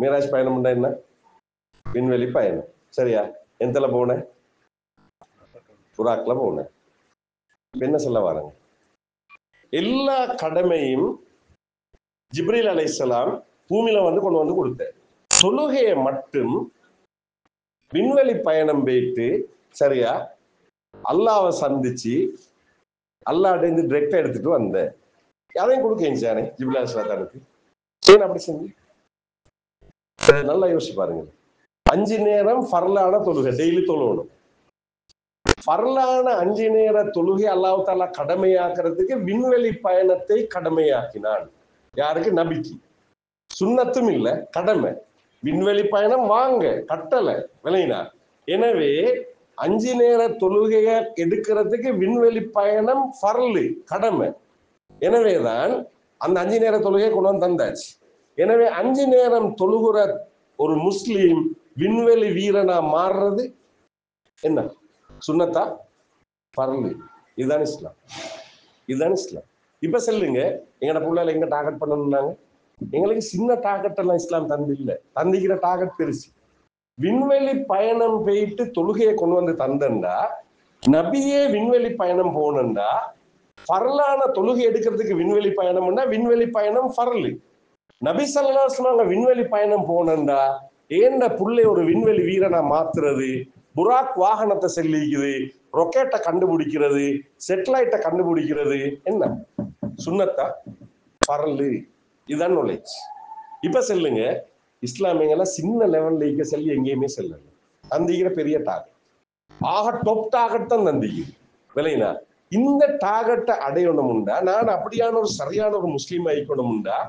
மீராஜ் பயணம்னா என்ன? விண்வெளி பயணம். சரியா? எந்தல போன? புறாக்ல போன. என்ன சொல்ல வராங்க? எல்லா கடமையும் ஜிப்ரீல் அலைஹிஸ்ஸலாம் பூமியில வந்து கொண்டு வந்து கொடுத்தார். தொழுகையை மட்டும் விண்வெளி பயணம் போயிட்டு சரியா அல்லாவை சந்திச்சு அல்லாட்ட இருந்து டிரெக்டா எடுத்துட்டு வந்த யாரையும் கொடுக்கேன் ஜிப்ரீல் அலைஹிஸ்ஸலாத்துக்கு. ஏன் அப்படி செஞ்சு? நல்லா யோசிச்சு பாருங்க. 5 நேரம் ஃபர்லான தொழுகை டெய்லி தொழுகணும். ஃபர்லான 5 நேர தொழுகை அல்லாஹ் தஆலா கடமையாக்குறதுக்கு விண்வெளி பயணத்தை கடமையாக்கினான். யாருக்கு? நபிக்கு. சுன்னத்தும் இல்ல, கடமை. விண்வெளி பயணம் வாங்க கட்டளை விளையினா. எனவே 5 நேர தொழுகைய எடுக்கிறதுக்கு விண்வெளி பயணம் ஃபர்லு, கடமை. எனவேதான் அந்த 5 நேர தொழுகையை கொண்டு வந்து தந்தாச்சு. எனவே 5 நேரம் தொழுகிற ஒரு முஸ்லீம் விண்வெளி வீரனா மாறுறது என்ன? சுன்னத்தா? ஃபர்லு. இதுதான் இஸ்லாம். இதுதான் இஸ்லாம். இப்ப சொல்லுங்க, எங்கட புள்ளைல எங்க டார்கெட் பண்ணணும்னாங்க? எங்களுக்கு சின்ன டார்கெட் எல்லாம் இஸ்லாம் தந்து இல்ல, தந்திக்கிற டார்கெட் பெருசு. விண்வெளி பயணம் போயிட்டு தொழுகையை கொண்டு வந்து தந்தண்டா, நபியே விண்வெளி பயணம் போனண்டா, ஃபர்லான தொழுகை எடுக்கிறதுக்கு விண்வெளி பயணம்னா விண்வெளி பயணம் ஃபர்லு. நபி ஸல்லல்லாஹு அலைஹி வஸல்லம் விண்வெளி பயணம் போனண்டா ஏண்ட புள்ளை ஒரு விண்வெளி வீரனா மாத்துறது, புராக் வாகனத்தை செல்லிக்குது, ரொக்கெட்டை கண்டுபிடிக்கிறது, செட்டலைட்டை கண்டுபிடிக்கிறது என்ன? சுன்னத்தா? ஃபர்லு. இதுதான் நாலேஜ். இப்ப சொல்லுங்க, இஸ்லாமியங்கள சின்ன லெவல்ல செல்லி எங்கேயுமே செல்லல. தந்திக்கிற பெரிய டார்கெட், ஆக டாப் டார்கெட் தான் தந்திக்கு விளையினா. இந்த டார்கெட்டை அடையணும்டா, நான் அப்படியான ஒரு சரியான ஒரு முஸ்லீம் ஆயிக்கணும்டா,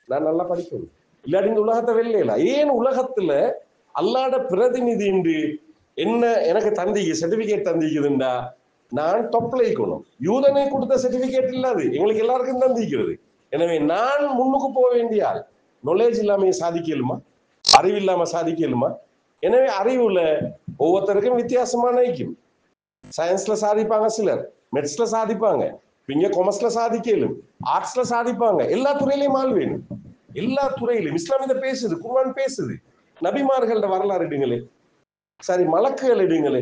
நான் நல்லா படிக்கணும். இல்லாட்டி இந்த உலகத்தை வெல்லையில. ஏன் உலகத்துல அல்லாட பிரதிநிதி என்ன எனக்கு தந்திக்கு சர்டிபிகேட் தந்திக்குதுண்டா, நான் டொப்ல இருக்கணும். யூதனை கொடுத்த சர்டிபிகேட் இல்லாது எங்களுக்கு எல்லாருக்கும் தந்திக்கிறது. எனவே நான் முன்னுக்கு போக வேண்டிய ஆள். நாலேஜ் இல்லாம சாதிக்கலுமா? அறிவு இல்லாம சாதிக்கலுமா? எனவே அறிவுல ஒவ்வொருத்தருக்கும் வித்தியாசமான ஐக்கியம். சயின்ஸ்ல சாதிப்பாங்க, சிலர் மெட்ஸ்ல சாதிப்பாங்க, இங்க கொமர்ஸ்ல சாதிக்கலும், ஆர்ட்ஸ்ல சாதிப்பாங்க. எல்லா துறையிலையும் ஆள் வேணும். எல்லா துறையிலும் இஸ்லாம் இதை பேசுது, குர்ஆன் பேசுது. நபிமார்களோட வரலாறு எடுங்களே, சரி மலக்குகள் எடுங்களே,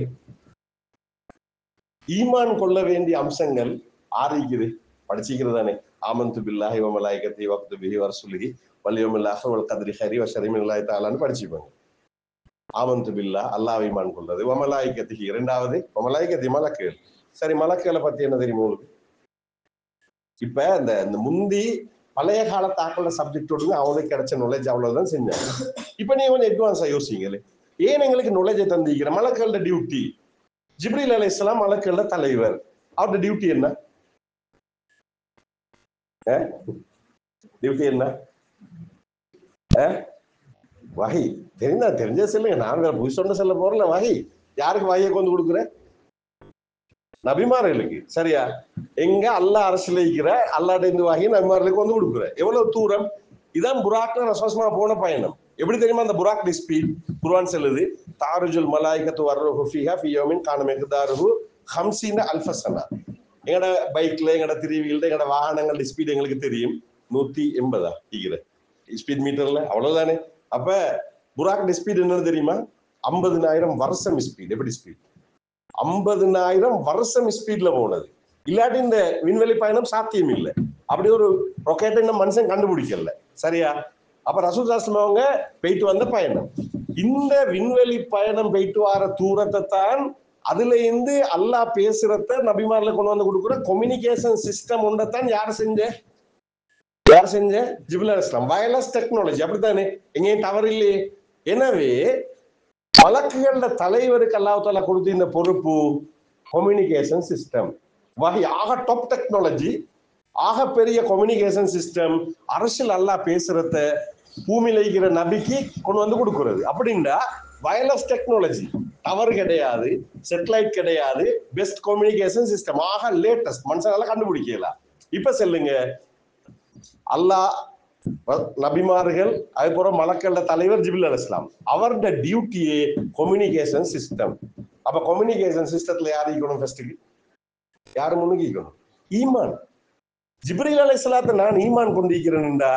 ஈமான் கொள்ள வேண்டிய அம்சங்கள் ஆரிக்குது படிச்சுக்கிறதானே. ஆமன்து பில்லாஹி வ மலாயிகத்தி வ குதுபிஹி வ ரசூலிஹி வல் யௌமில் ஆஹிர் வல் கத்ரி கைரி வ ஷர்ரி மினல்லாஹி தஆலான்னு படிச்சுப்பாங்க. ஆமன்து பில்லாஹ், அல்லாஹ்வை ஈமான் கொள்றது. வ மலாயிகத்திஹி, இரண்டாவது வ மலாயிகத்தி, மலக்குகள். சரி மலக்குகளை பத்தி என்ன தெரியுமா உங்களுக்கு? இப்ப இந்த முந்தி பழைய கால தாக்கல சப்ஜெக்டோடு அவனுக்கு கிடைச்ச நாலேஜ் அவ்வளவுதான் செஞ்சாங்க. இப்ப நீங்க கொஞ்சம் அட்வான்ஸா யோசிங்களே, ஏன் எங்களுக்கு நாலேஜை தந்திக்கிற? மலக்குகளோட டியூட்டி, ஜிப்ரீல் அலைஹிஸ்ஸலாம் மலக்குகளோட தலைவர், அவரோட டியூட்டி என்ன? டியூட்டி என்ன? வகை. தெரிஞ்ச சொல்லுங்க, நாங்க போய் சொன்ன சொல்ல போறல. வகை யாருக்கு வகையை கொண்டு கொடுக்குற? நபிமார்களுக்கு. சரியா? எங்க அல்லாஹ் அரசுல இருக்கிற அல்லாஹ்ட இருந்து வகையை நபிமார்களுக்கு வந்து கொடுக்குற. எவ்வளவு தூரம்? இதான் புராக்ல ரசூலுமா போன பயணம். எப்படி தெரியுமா? அந்த புராக் ஸ்பீட் குர்ஆன் சொல்லுது, தாருஜுல் மலாயிகத்து வர்ருஹு ஃபீஹா ஃபீ யௌமின் கான மிக்தாருஹு 50 அல்ஃப ஸனா. எங்கட பைக்ல, எங்கட த்ரீவீல்ல, எங்கட வாகனங்கள் ஸ்பீட் எங்களுக்கு தெரியும் 180 டிகிரி ஸ்பீட் மீட்டர்ல, அவ்வளவுதானே. அப்ப புராக் ஸ்பீட் என்னன்னு தெரியுமா? 50,000 வருஷம் ஸ்பீட். எப்படி ஸ்பீட்? 50,000 வருஷம் ஸ்பீட்ல போனது. இல்லாட்டி இந்த விண்வெளி பயணம் சாத்தியம் இல்லை. அப்படி ஒரு ராக்கெட் இன்னும் மனுஷன் கண்டுபிடிக்கல. சரியா? அப்ப ரசூல் ஸல்லல்லாஹு அவங்க போயிட்டு வந்த பயணம், இந்த விண்வெளி பயணம் போயிட்டு வர தூரத்தை தான் அதுல இருந்து அல்லாஹ் பேசுறத நபிமார்ல கொண்டு வந்து கொடுக்குற கம்யூனிகேஷன் சிஸ்டம் ஒன்றத்தான் யார் செஞ்ச? ஜிப்ரீல் அலைஹிஸ்ஸலாம். Wireless technology. அப்படித்தானே? எங்கேயும் டவர் இல்லையே. எனவே மலக்குகளோட தலைவருக்கு அல்லாஹ் தஆலா கொடுத்த இந்த பொறுப்பு கம்யூனிகேஷன் சிஸ்டம். வஹி ஆக டாப் டெக்னாலஜி, ஆக பெரிய கம்யூனிகேஷன் சிஸ்டம். அரசியல் அல்லாஹ் பேசுறத பூமியில இருக்கிற நபிக்கு கொண்டு வந்து கொடுக்கிறது. அப்படின்னா வயர்லெஸ் டெக்னாலஜி, டவர் கிடையாது, சேட்டலைட் கிடையாது, பெஸ்ட் கம்யூனிகேஷன் சிஸ்டம், ஆக லேட்டஸ்ட், மனுஷனால கண்டுபிடிக்கலாம். இப்ப சொல்லுங்க, அல்லாஹ் நபிமார்கள் அதுபோல மலக்களோட தலைவர் ஜிப்ரீல் அலைஹிஸ்ஸலாம், அவரோட டியூட்டியே கம்யூனிகேஷன் சிஸ்டம். அப்ப கம்யூனிகேஷன் சிஸ்டத்துல யார் இருக்கணும்? ஃபர்ஸ்ட்டுக்கு யாரு முன்னுக்கு இருக்கணும்? ஈமான். ஜிப்ரீல் அலைஹிஸ்ஸலாத்தை நான் ஈமான் கொண்டிருக்கிறேன்டா,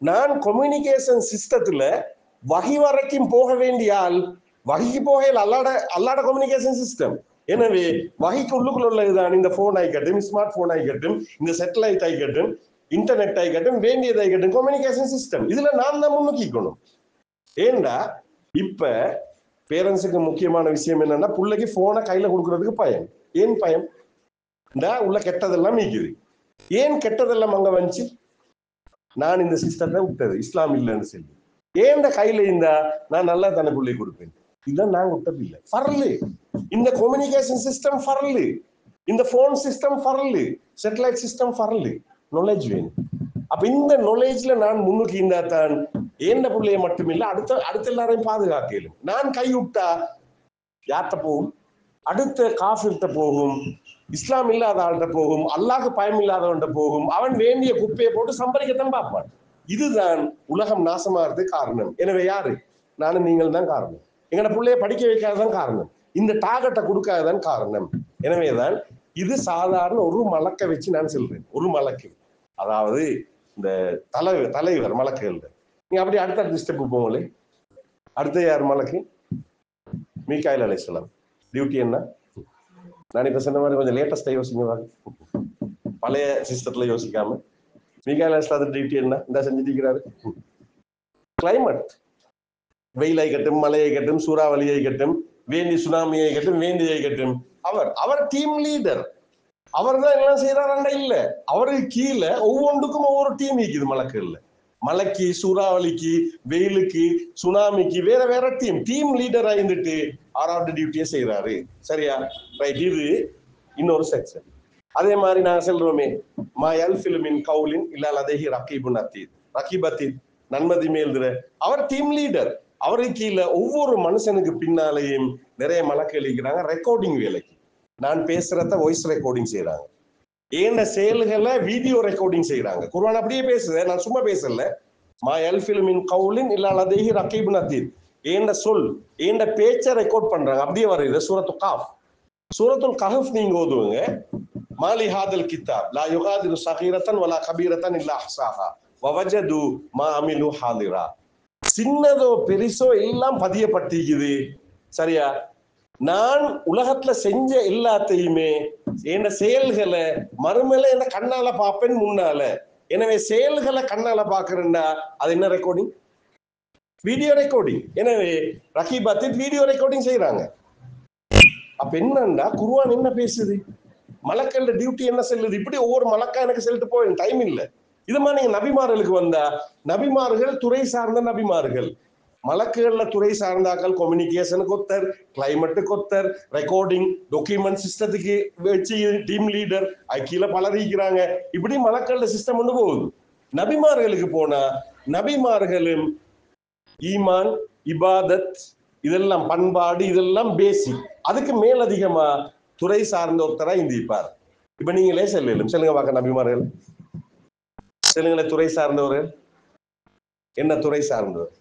நான் கம்யூனிகேஷன் சிஸ்டத்துல வகி வரைக்கும் போக வேண்டிய ஆள், வகிக்கு போகையில் அல்லாட கம்யூனிகேஷன் சிஸ்டம். எனவே வகைக்கு உள்ளுக்குள்ள உள்ளதுதான் இந்த போன் ஆகிக்கட்டும், ஸ்மார்ட் போன் ஆகிக்கட்டும், இந்த சேட்டலைட் ஆகிக்கட்டும், இன்டர்நெட் ஆகிக்கட்டும், வேண்டியது ஆகிக்கட்டும், கம்யூனிகேஷன் சிஸ்டம். இதுல நான் தான் முன்னுக்கிக்கணும். ஏண்டா இப்ப பேரண்ட்ஸுக்கு முக்கியமான விஷயம் என்னன்னா, பிள்ளைக்கு போனை கையில கொடுக்கறதுக்கு பயம். ஏன் பயம்? உள்ள கெட்டதெல்லாம் மீக்குது. ஏன் கெட்டதெல்லாம் அங்க வந்துச்சு? நான் இந்த சிஸ்டத்தை விட்டது, இஸ்லாம் இல்லைன்னு சொல்லி. ஏன் கையில இருந்தா நான் நல்லா தானே பிள்ளை கொடுப்பேன். இதுதான் நான் விட்டது இல்லை. ஃபர்லு இந்த கம்யூனிகேஷன் சிஸ்டம், ஃபர்லு இந்த போன் சிஸ்டம், ஃபர்லு சேட்டலைட் சிஸ்டம், ஃபர்லு நாலேஜ் வேணும். அப்ப இந்த நாலேஜ்ல நான் முன்னுக்கு இருந்தா தான் ஏண்ட பிள்ளைய மட்டும் இல்ல அடுத்த எல்லாரையும் பாதுகாக்கலும். நான் கை விட்டா யார்கிட்ட போகும்? அடுத்த காஃபிர்கிட்ட போகும், இஸ்லாம் இல்லாத ஆள்கிட்ட போகும், அல்லாஹ்க்கு பயம் இல்லாதவன்கிட்ட போகும். அவன் வேண்டிய குப்பையை போட்டு சம்பாதிக்கத்தான் பார்ப்பான். இதுதான் உலகம் நாசமாகிறதுக்கு காரணம். எனவே யாரு? நானும் நீங்கள் தான் காரணம். எங்கட பிள்ளைய படிக்க வைக்காததான் காரணம். இந்த டார்கெட்டை கொடுக்காததான் காரணம். எனவேதான் இது சாதாரண ஒரு மலக்க வச்சு நான் சொல்றேன். ஒரு மலக்கு, அதாவது இந்த தலைவர் மலக்குகள். நீங்க அப்படி அடுத்த ஸ்டெப் போங்களே. அடுத்த யார் மலக்கு? மீகாயில் அலைஹிஸ்ஸலாம். டியூட்டி என்ன? நான் இப்ப சொன்ன மாதிரி கொஞ்சம் லேட்டஸ்டா யோசிங்க. பழைய சிஸ்டத்துல யோசிக்காம மீகாயில் அலைஹிஸ்ஸலாம் டியூட்டி என்ன? இந்த செஞ்சுட்டு இருக்கிறாரு. கிளைமேட், வெயிலை கட்டும், மழையை கட்டும், சூறாவளியை கட்டும், வேண்டி சுனாமியை கட்டும், வேண்டியை கட்டும். Our team leader. அவர் தான் எல்லாம் செய்யறாருண்டா இல்ல. அவருக்கு கீழே ஒவ்வொன்றுக்கும் ஒவ்வொரு டீம் இருக்குது மலக்குகள்ல. மலைக்கு, சூறாவளிக்கு, வெயிலுக்கு, சுனாமிக்கு வேற வேற டீம் லீடரா இருந்துட்டு 6வது டியூட்டியை செய்யறாரு. சரியா? ரைட். இது இன்னொரு செக்ஷன். அதே மாதிரி நாங்க சொல்றோமே, மா யல்ஃபிலு மின் கௌலின் இல்லா லதைஹி ரகீபுன் அதீத். Raqeeb அதீத் Nanmathi மேல்துற. Our team leader. அவருக்கு கீழே ஒவ்வொரு மனுஷனுக்கு பின்னாலேயும் நிறைய மலக்குகள் இருக்கிறாங்க ரெக்கார்டிங் வேலைக்கு. நான் பேசுறத வாய்ஸ் ரெக்கார்டிங் செய்யறாங்க. ஏண்ட செயல்களை வீடியோ ரெக்கார்டிங் செய்யறாங்க. குர்ஆன் அப்படியே பேசுது, நான் சும்மா பேசல. மா யல்ஃபிலு மின் கௌலின் இல்லா லதைஹி ரகீபுன் அதீத். ஏண்ட சொல், ஏண்ட பேச்சை ரெக்கார்ட் பண்றாங்க. அப்படியே வருது. சூரத்துல் கஹஃப். சூரத்துல் கஹஃப் நீங்க ஓதுவங்க. மாலி ஹாதல் கிதாப் லா யுகாதிரு ஸகீரத்தன் வலா கபீரத்தன் இல்லா அஹ்ஸாஹா வவஜது மா அமிலு ஹாதிரா. சின்னதோ பெரிசோ எல்லாம் பதியப்பட்டிருக்குது. சரியா? நான் உலகத்துல செஞ்ச எல்லாத்தையுமே என் செயல்களை மறுமையில என்ன கண்ணால பார்ப்பேன் முன்னால. எனவே செயல்களை கண்ணால பாக்குறேன்டா அது என்ன ரெக்கார்டிங்? Video recording. எனவே ரகீபாத்தி வீடியோ ரெக்கார்டிங் செய்யறாங்க. அப்ப என்னண்டா குர்ஆன் என்ன பேசுது? மலக்கல்ல டியூட்டி என்ன செல்லுது? இப்படி ஒவ்வொரு மலக்கா எனக்கு செல்லிட்டு போய் டைம் இல்லை. இது மாதிரி நீங்க நபிமார்களுக்கு வந்தா, நபிமார்கள் துறை சார்ந்த நபிமார்கள். மலக்குகள்ல துறை சார்ந்தாக்கள் கம்யூனிகேஷனுக்கு ஒத்தர், கிளைமேட்டுக்கு ஒத்தர், ரெக்கார்டிங் டாக்குமெண்ட் சிஸ்டத்துக்கு வச்சு டீம் லீடர், கீழே பலர் இருக்கிறாங்க. இப்படி மலக்கல்ல சிஸ்டம் ஒன்று போகுது. நபிமார்களுக்கு போனா நபிமார்களும் ஈமான், இபாதத், இதெல்லாம் பண்பாடு, இதெல்லாம் பேசிக். அதுக்கு மேலதிகமா துறை சார்ந்த ஒருத்தரா இந்திப்பார். இப்ப நீங்களே செல்லும் சொல்லுங்க பார்க்க, நபிமார்கள் சொல்லுங்களேன். துறை சார்ந்தவர்கள் என்ன? துறை சார்ந்தவர்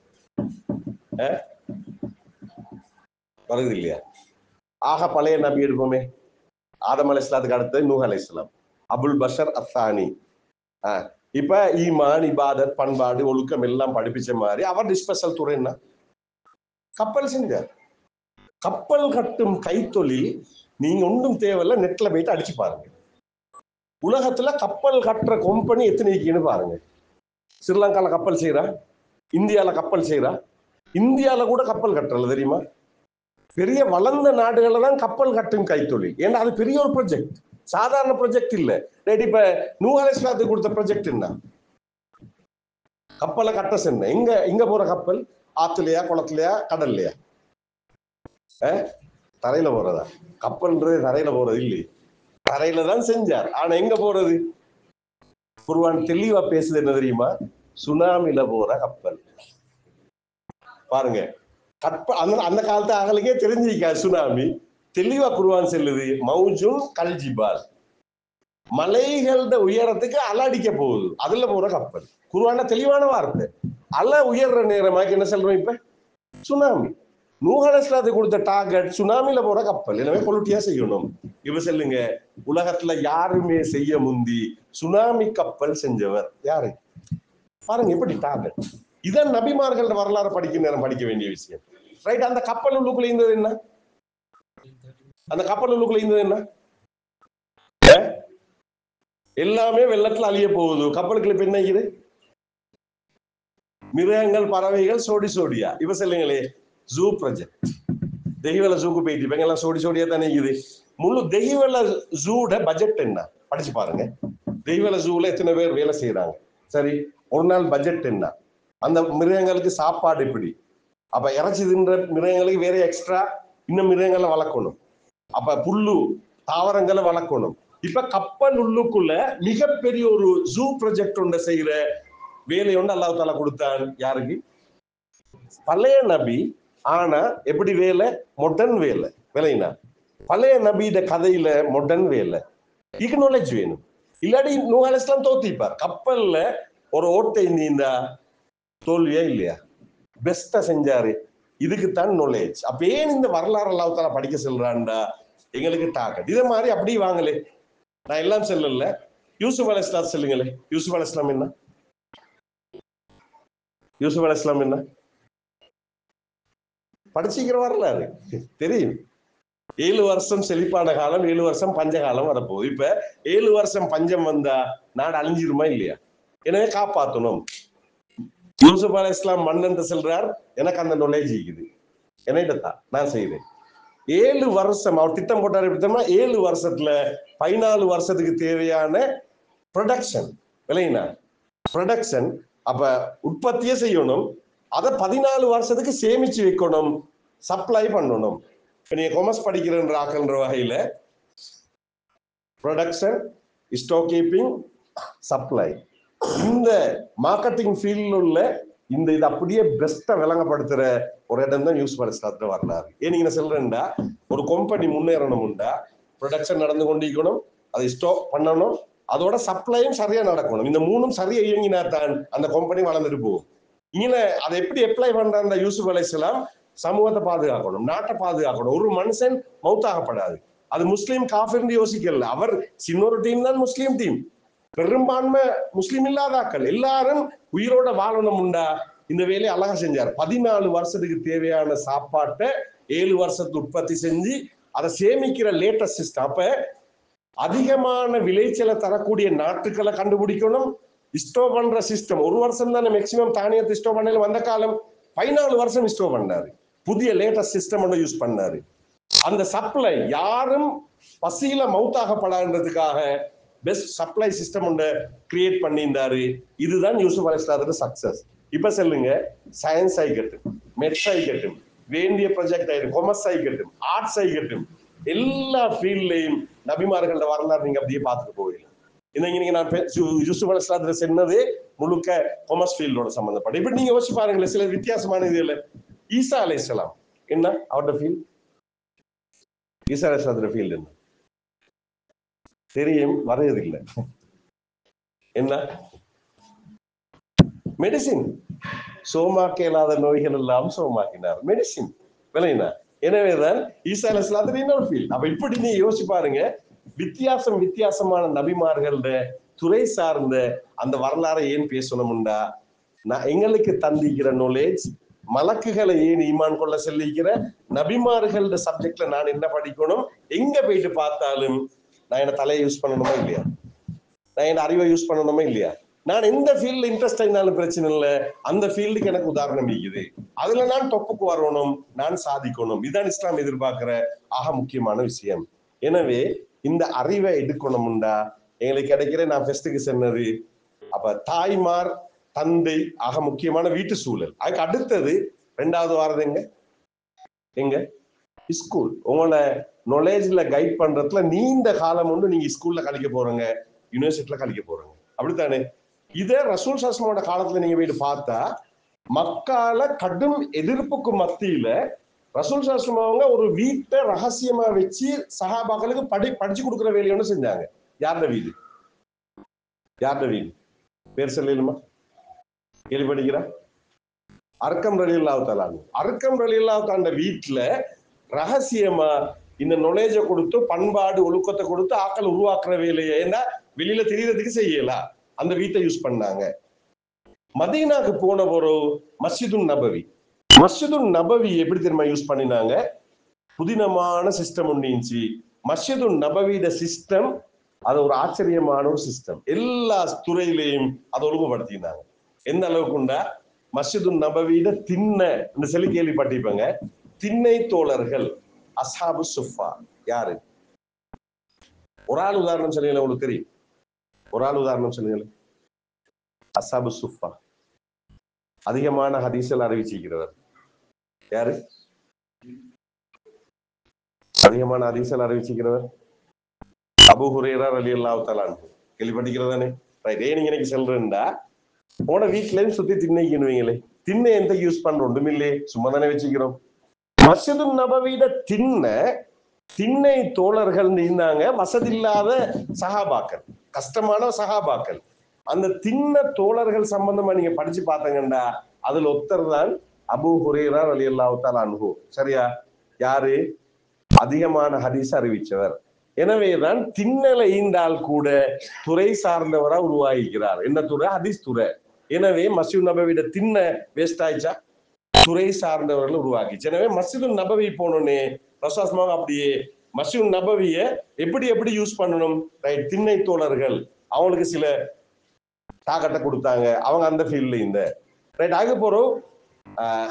வருது இல்லையா? ஆக பழைய நபி எடுப்போமே, ஆதம் அலைஹிஸ்ஸலாத்துக்கு அடுத்தது நூஹ் அலைஹிஸ்ஸலாம், அபுல் பஷர் அத்தானி. இப்ப ஈமான், இபாதத், பண்பாடு, ஒழுக்கம் எல்லாம் படிப்பிச்ச மாதிரி அவர் ஸ்பெஷல் துறை என்ன? கப்பல் செஞ்சார். கப்பல் கட்டும் கைத்தொழில் நீங்க ஒன்றும் தேவையில்ல, நெட்ல போயிட்டு அடிச்சு பாருங்க. உலகத்துல கப்பல் கட்டுற கம்பெனி எத்தனை இருக்குன்னு பாருங்க. ஸ்ரீலங்கால கப்பல் செய்யறா, இந்தியால கப்பல் செய்யறா. இந்தியால கூட கப்பல் கட்டுறல தெரியுமா? பெரிய வளர்ந்த நாடுகள்ல தான் கப்பல் கட்டும் கைத்தொழில். ஏன்னா அது பெரிய ஒரு ப்ராஜெக்ட், சாதாரண ப்ராஜெக்ட் இல்ல. இப்ப நூஹ் அலைஹிஸ்ஸலாத்துக்கு கொடுத்த ப்ராஜெக்ட் என்ன? கப்பலை கட்ட சென்ன. எங்க போற கப்பல்? ஆத்துலயா, குளத்துலயா, கடல்லையா? தரையில போறதா? கப்பல்ன்றது தரையில போறது இல்லை, தரையில தான் செஞ்சார். ஆனா எங்க போறது? குர்ஆன் தெளிவா பேசுது என்ன தெரியுமா? சுனாமில போற கப்பல். பாருங்க, அந்த காலத்து ஆகலுக்கே தெரிஞ்சிருக்கா சுனாமி. தெளிவா குர்ஆன் செல்லுது, மௌஜுன் கல்ஜிபால், மலைகளோட உயரத்துக்கு அலை அடிக்க போகுது, அதுல போற கப்பல். குர்ஆன்ல தெளிவான வார்த்தை. அலை உயர்ற நேரமாக்கி என்ன சொல்றோம்? இப்ப சுனாமி. நூஹ் அலைஹிஸ்ஸலாத்துக்கு கொடுத்த டார்கெட் சுனாமில போற கப்பல். எனவே பொலிட்டியா செய்யணும். இப்ப சொல்லுங்க, உலகத்துல யாருமே செய்ய முந்தி சுனாமி கப்பல் செஞ்சவர் யாரு? பாருங்க எப்படி டார்கெட். இதான் நபிமார்கள் வரலாறு படிக்க நேரம் படிக்க வேண்டிய விஷயம். ரைட். அந்த கப்பல் உள்ளுக்குள்ள இருந்தது என்ன? அந்த கப்பல் உள்ளுக்குள்ள இருந்தது என்ன? எல்லாமே வெள்ளத்துல அழிய போகுது. கப்பலுக்குள்ள இப்ப என்ன இது? மிருகங்கள், பறவைகள், சோடி சோடியா. இப்ப சொல்லுங்களே, ஜூ ப்ராஜெக்ட். தெய்வல ஜூக்கு போயிட்டு இப்ப எல்லாம் சோடி சோடியா தானே இருக்குது. முழு தெய்வல ஜூட பட்ஜெட் என்ன படிச்சு பாருங்க. தெய்வல ஜூல எத்தனை பேர் வேலை செய்யறாங்க? சரி, ஒரு நாள் பட்ஜெட் என்ன? அந்த மிருகங்களுக்கு சாப்பாடு எப்படி? அப்ப இறைச்சி தின்ற மிருகங்களுக்கு வேற எக்ஸ்ட்ரா இன்னும் மிருகங்களை வளர்க்கணும். அப்ப புல்லு தாவரங்களை வளர்க்கணும். இப்ப கப்பல் உள்ளுக்குள்ள மிகப்பெரிய ஒரு ஜூ ப்ராஜெக்ட் ஒன்றை செய்யற வேலை ஒன்று அல்லாஹ் தாலா கொடுத்தான். யாருக்கு? பழைய நபி. ஆனா எப்படி வேலை? மொடர்ன் வேலை. விலைனா பழைய நபியிட கதையில மொடர்ன் வேலை. இதுக்கு நாலேஜ் வேணும். இல்லாடி நூஹ் அலைஹிஸ்ஸலாம் தோத்திப்பார். கப்பல்ல ஒரு ஓட்டை நீந்தா தோல்வியா இல்லையா? பெஸ்டா செஞ்சாரு. இதுக்குத்தான் நாலேஜ். அப்ப ஏன் இந்த வரலாறு அல்லாஹ் தாலா படிக்க சொல்றான்டா? எங்களுக்கு டார்கெட். இதே மாதிரி அப்படி வாங்கலே. நான் எல்லாம் சொல்லல. யூசுப் அலைஹிஸ்ஸலாம் சொல்லுங்களே. யூசுப் அலைஹிஸ்ஸலாம் என்ன? யூசுப் அலைஹிஸ்ஸலாம் என்ன படிச்சுக்கிற வரலாறு தெரியும். 7 வருஷம் செழிப்பான காலம், 7 வருஷம் பஞ்ச காலம் வரப்போகுது. இப்ப 7 வருஷம் பஞ்சம் வந்தா நாடு அழிஞ்சிருமா இல்லையா? எனவே காப்பாற்றணும். யூசுப் அலைஹிஸ்ஸலாம் மன்னன் சொல்றார், எனக்கு அந்த நாலேஜ் இருக்குது, என்னைதான் நான் செய்வேன். 7 வருஷம் அவர் திட்டம் போட்டாரு. எப்படின்னா 7 வருஷத்துல 14 வருஷத்துக்கு தேவையான ப்ரொடக்ஷன் விளையினா ப்ரொடக்ஷன். அப்ப உற்பத்தியே செய்யணும். அதை 14 வருஷத்துக்கு சேமிச்சு வைக்கணும், சப்ளை பண்ணணும். நீங்க கொமர்ஸ் படிக்கிறன்ற ஆக்கல்ன்ற வகையில ப்ரொடக்ஷன், ஸ்டாக் கீப்பிங், சப்ளை, இந்த மார்க்கெட்டிங் ஃபீல்ட்ல உள்ள இந்த இது அப்படியே பெஸ்டா விளங்கப்படுத்துற ஒரு இடம் தான் யூசுப் அலைஹிஸ்ஸலாம் வரலாறு. ஏன் நீங்க சொல்றேன்டா, ஒரு கம்பெனி முன்னேறணும்டா ப்ரொடக்ஷன் நடந்து கொண்டிருக்கணும், அதை ஸ்டாக் பண்ணணும், அதோட சப்ளையும் சரியா நடக்கணும். இந்த மூணும் சரியா இயங்கினா தான் அந்த கம்பெனி வளர்ந்துட்டு போகும். இங்க அதை எப்படி அப்ளை பண்ற யூசுப் அலைஹிஸ்ஸலாம்? சமூகத்தை பாதுகாக்கணும், நாட்டை பாதுகாக்கணும். ஒரு மனுஷன் மௌத்தாகப்படாது. அது முஸ்லீம் காஃபிர்னு யோசிக்கல. அவர் சின்னொரு டீம் தான் முஸ்லீம் டீம். பெரும்பான்மை முஸ்லீம் இல்லாதாக்கள் எல்லாரும் உயிரோட வாழணும் உண்டா இந்த வேலையை அழகா செஞ்சார். 14 வருஷத்துக்கு தேவையான சாப்பாட்டை 7 வருஷத்துக்கு உற்பத்தி செஞ்சு அதை சேமிக்கிற லேட்டஸ்ட் சிஸ்டம். அப்ப அதிகமான விளைச்சலை தரக்கூடிய நாட்டுக்களை கண்டுபிடிக்கணும். ஸ்டோர் பண்ற சிஸ்டம் 1 வருஷம் தானே மேக்சிமம் தானியத்தை ஸ்டோர் பண்ணல. வந்த காலம் 14 வருஷம் ஸ்டோர் பண்ணாரு. புதிய லேட்டஸ்ட் சிஸ்டம் ஒன்று யூஸ் பண்ணாரு. அந்த சப்ளை யாரும் பசியில மவுத்தாகப்படாதுன்றதுக்காக பெஸ்ட் சப்ளை சிஸ்டம் ஒன்று கிரியேட் பண்ணியிருந்தாரு. இதுதான் யூசுப் அலைஹிஸ்ஸலாத்தோட சக்சஸ். இப்ப சொல்லுங்க, சயின்ஸ் ஆகிக்கட்டும், மெட்ஸ் ஆகிக்கட்டும், வேண்டிய ப்ராஜெக்ட் ஆகிடும், கொமர்ஸ் ஆகிக்கட்டும், ஆர்ட்ஸ் ஆகிக்கட்டும், எல்லா ஃபீல்ட்லையும் நபிமார்களோட வரலாறு நீங்க அப்படியே பார்த்துட்டு போவீங்க. இன்னைக்கு நான் யூசுப் அலைஹிஸ்ஸலாத்துல சொன்னது முழுக்க கொமர்ஸ் ஃபீல்டோட சம்பந்தப்பட்ட. இப்படி நீங்க யோசிச்சு பாருங்களேன், சில வித்தியாசமான இதுல. ஈசா அலைஹிஸ்ஸலாம் என்ன அவரோட ஃபீல்ட்? ஈசா அலைஹிஸ்ஸலாத்தோட ஃபீல்டு என்ன தெரியும்? வரையதில்லை. என்ன? மெடிசின். சோமாக்க இல்லாத நோய்கள் எல்லாம் சோமாக்கினார். மெடிசின் விளையினா. எனவேதான் ஈசா அலைஹிஸ்ஸலாத்தோட இன்னொரு ஃபீல்ட். அப்ப இப்படி நீ யோசிச்சு பாருங்க, வித்தியாசமான நபிமார்கள துறை சார்ந்த அந்த வரலாறை ஏன் பேசணும்டா, நான் எங்களுக்கு தந்திக்கிற நாலேஜ், மலக்குகளை ஏன் ஈமான் கொள்ள சொல்லிக்கிற நபிமார்கள சப்ஜெக்ட்ல நான் என்ன படிக்கணும், எங்க போயிட்டு பார்த்தாலும் நான் என்ன தலையை யூஸ் பண்ணணுமா இல்லையா, நான் என்ன அறிவை யூஸ் பண்ணணுமா இல்லையா, நான் எந்த ஃபீல்ட்ல இன்ட்ரெஸ்ட் ஆயிருந்தாலும் பிரச்சனை இல்லை, அந்த ஃபீல்டுக்கு எனக்கு உதாரணம் இருக்குது, அதுல நான் தொப்புக்கு வரணும், நான் சாதிக்கணும். இதுதான் இஸ்லாம் எதிர்பார்க்கிற ஆக முக்கியமான விஷயம். எனவே இந்த அறிவை எடுக்கணும்டா எங்களுக்கு கிடைக்கிற, நான் ஃபெஸ்டுக்கு சொன்னது, அப்ப தாய்மார், தந்தை ஆக முக்கியமான வீட்டு சூழல். அதுக்கு அடுத்தது 2வது வாரது எங்க ஸ்கூல். உங்களோட நாலேஜ்ல கைட் பண்றதுல நீண்ட காலம் ஒன்று நீங்க ஸ்கூல்ல கழிக்க போறீங்க, யூனிவர்சிட்டியில கழிக்க போறீங்க, அப்படித்தானே? இதே ரசூல் ஸல்லல்லாஹு காலத்துல நீங்க போயிட்டு பார்த்தா, மக்கால கடும் எதிர்ப்புக்கு மத்தியில ரசூல் ஸல்லல்லாஹு அவங்க ஒரு வீட்டை ரகசியமா வச்சு சஹாபாக்களுக்கு படிச்சு கொடுக்குற வேலையை ஒன்று செஞ்சாங்க. யாருடைய வீடு? யாருடைய வீடு? பேர் சொல்லலுமா? கேள்விப்படுகிறா? அர்க்கம் ரலியல்லாஹு தஆலா. அர்க்கம் ரலியல்லாஹு தஆலா வீட்டுல ரகசியமா இந்த நாலேஜை கொடுத்து, பண்பாடு ஒழுக்கத்தை கொடுத்து ஆக்கள் உருவாக்குற வேலையை ஏன்னா வெளியில தெரியறதுக்கு செய்யலாம், அந்த வீட்டை யூஸ் பண்ணாங்க. மதீனாக்கு போன ஒரு மஸ்ஜிதுன் நபவி. மஸ்ஜிதுன் நபவி எப்படி தெரியுமா யூஸ் பண்ணினாங்க? புதினமான சிஸ்டம் ஒன்றிச்சு. மஸ்ஜிதுன் நபவியோட சிஸ்டம் அது ஒரு ஆச்சரியமான ஒரு சிஸ்டம். எல்லா துறையிலையும் அதை ஒழுங்குபடுத்தினாங்க. எந்த அளவுக்குண்டா மஸ்ஜிதுன் நபவியோட திண்ணை சொல்லி கேள்விப்பட்டிருப்பாங்க. திண்ணை தோழர்கள் அஸ்ஹாபு சுஃபா யாரு? ஒரு ஆள் உதாரணம் சொல்லுங்களேன், உங்களுக்கு தெரியும். ஒரு ஆள் உதாரணம் சொல்லுங்களேன். அஸ்ஹாபு சுஃபா அதிகமான ஹதீஸ்கள் அறிவிச்சிருக்கிறவர் யாரு? அதிகமான ஹதீஸ்கள் அறிவிச்சிருக்கிறவர் அபூ ஹுரைரா ரலியல்லாஹு தஆலா அன்ஹு. கேள்விப்பட்டிருக்கிறதானே? ரைட். ஏன் நீங்க எனக்கு சொல்றேன்டா, போன வீட்லயும் சுத்தி திண்ணைக்குவீங்களே, திண்ணை எந்த யூஸ் பண்றோம்? ஒன்றுமில்லையே, சும்மா தானே வச்சுக்கிறோம். மஸ்ஜிதுன் நபவியிட திண்ணை தோழர்கள் இருந்தாங்க, வசதி இல்லாத சஹாபாக்கள், கஷ்டமான சஹாபாக்கள். அந்த திண்ணை தோழர்கள் சம்பந்தமா நீங்க படிச்சு பார்த்தீங்கன்னா அதுல ஒருத்தர் தான் அபூ ஹுரைரா ரலியல்லாஹு தஆலா அன்ஹு. சரியா? யாரு? அதிகமான ஹதீஸ் அறிவிச்சவர். எனவேதான் திண்ணல ஈந்தால் கூட துறை சார்ந்தவரா உருவாகிறார். என்ன துறை? ஹதீஸ் துறை. எனவே மஸ்ஜித் நபவியோட திண்ணை வேஸ்ட் ஆயிடுச்சா? துறை சார்ந்தவர்கள் உருவாக்கிச்சு. எனவே மஸ்ஜிது நபவி போனோன்னே ரசூலுல்லாஹ் அப்படியே மஸ்ஜித் நபவிய எப்படி யூஸ் பண்ணணும்? ரைட். திண்ணை தோழர்கள் அவங்களுக்கு சில தாக்கத்தை கொடுத்தாங்க. அவங்க அந்த ஃபீல்ட்ல இந்த ரைட். ஆக போறோம்.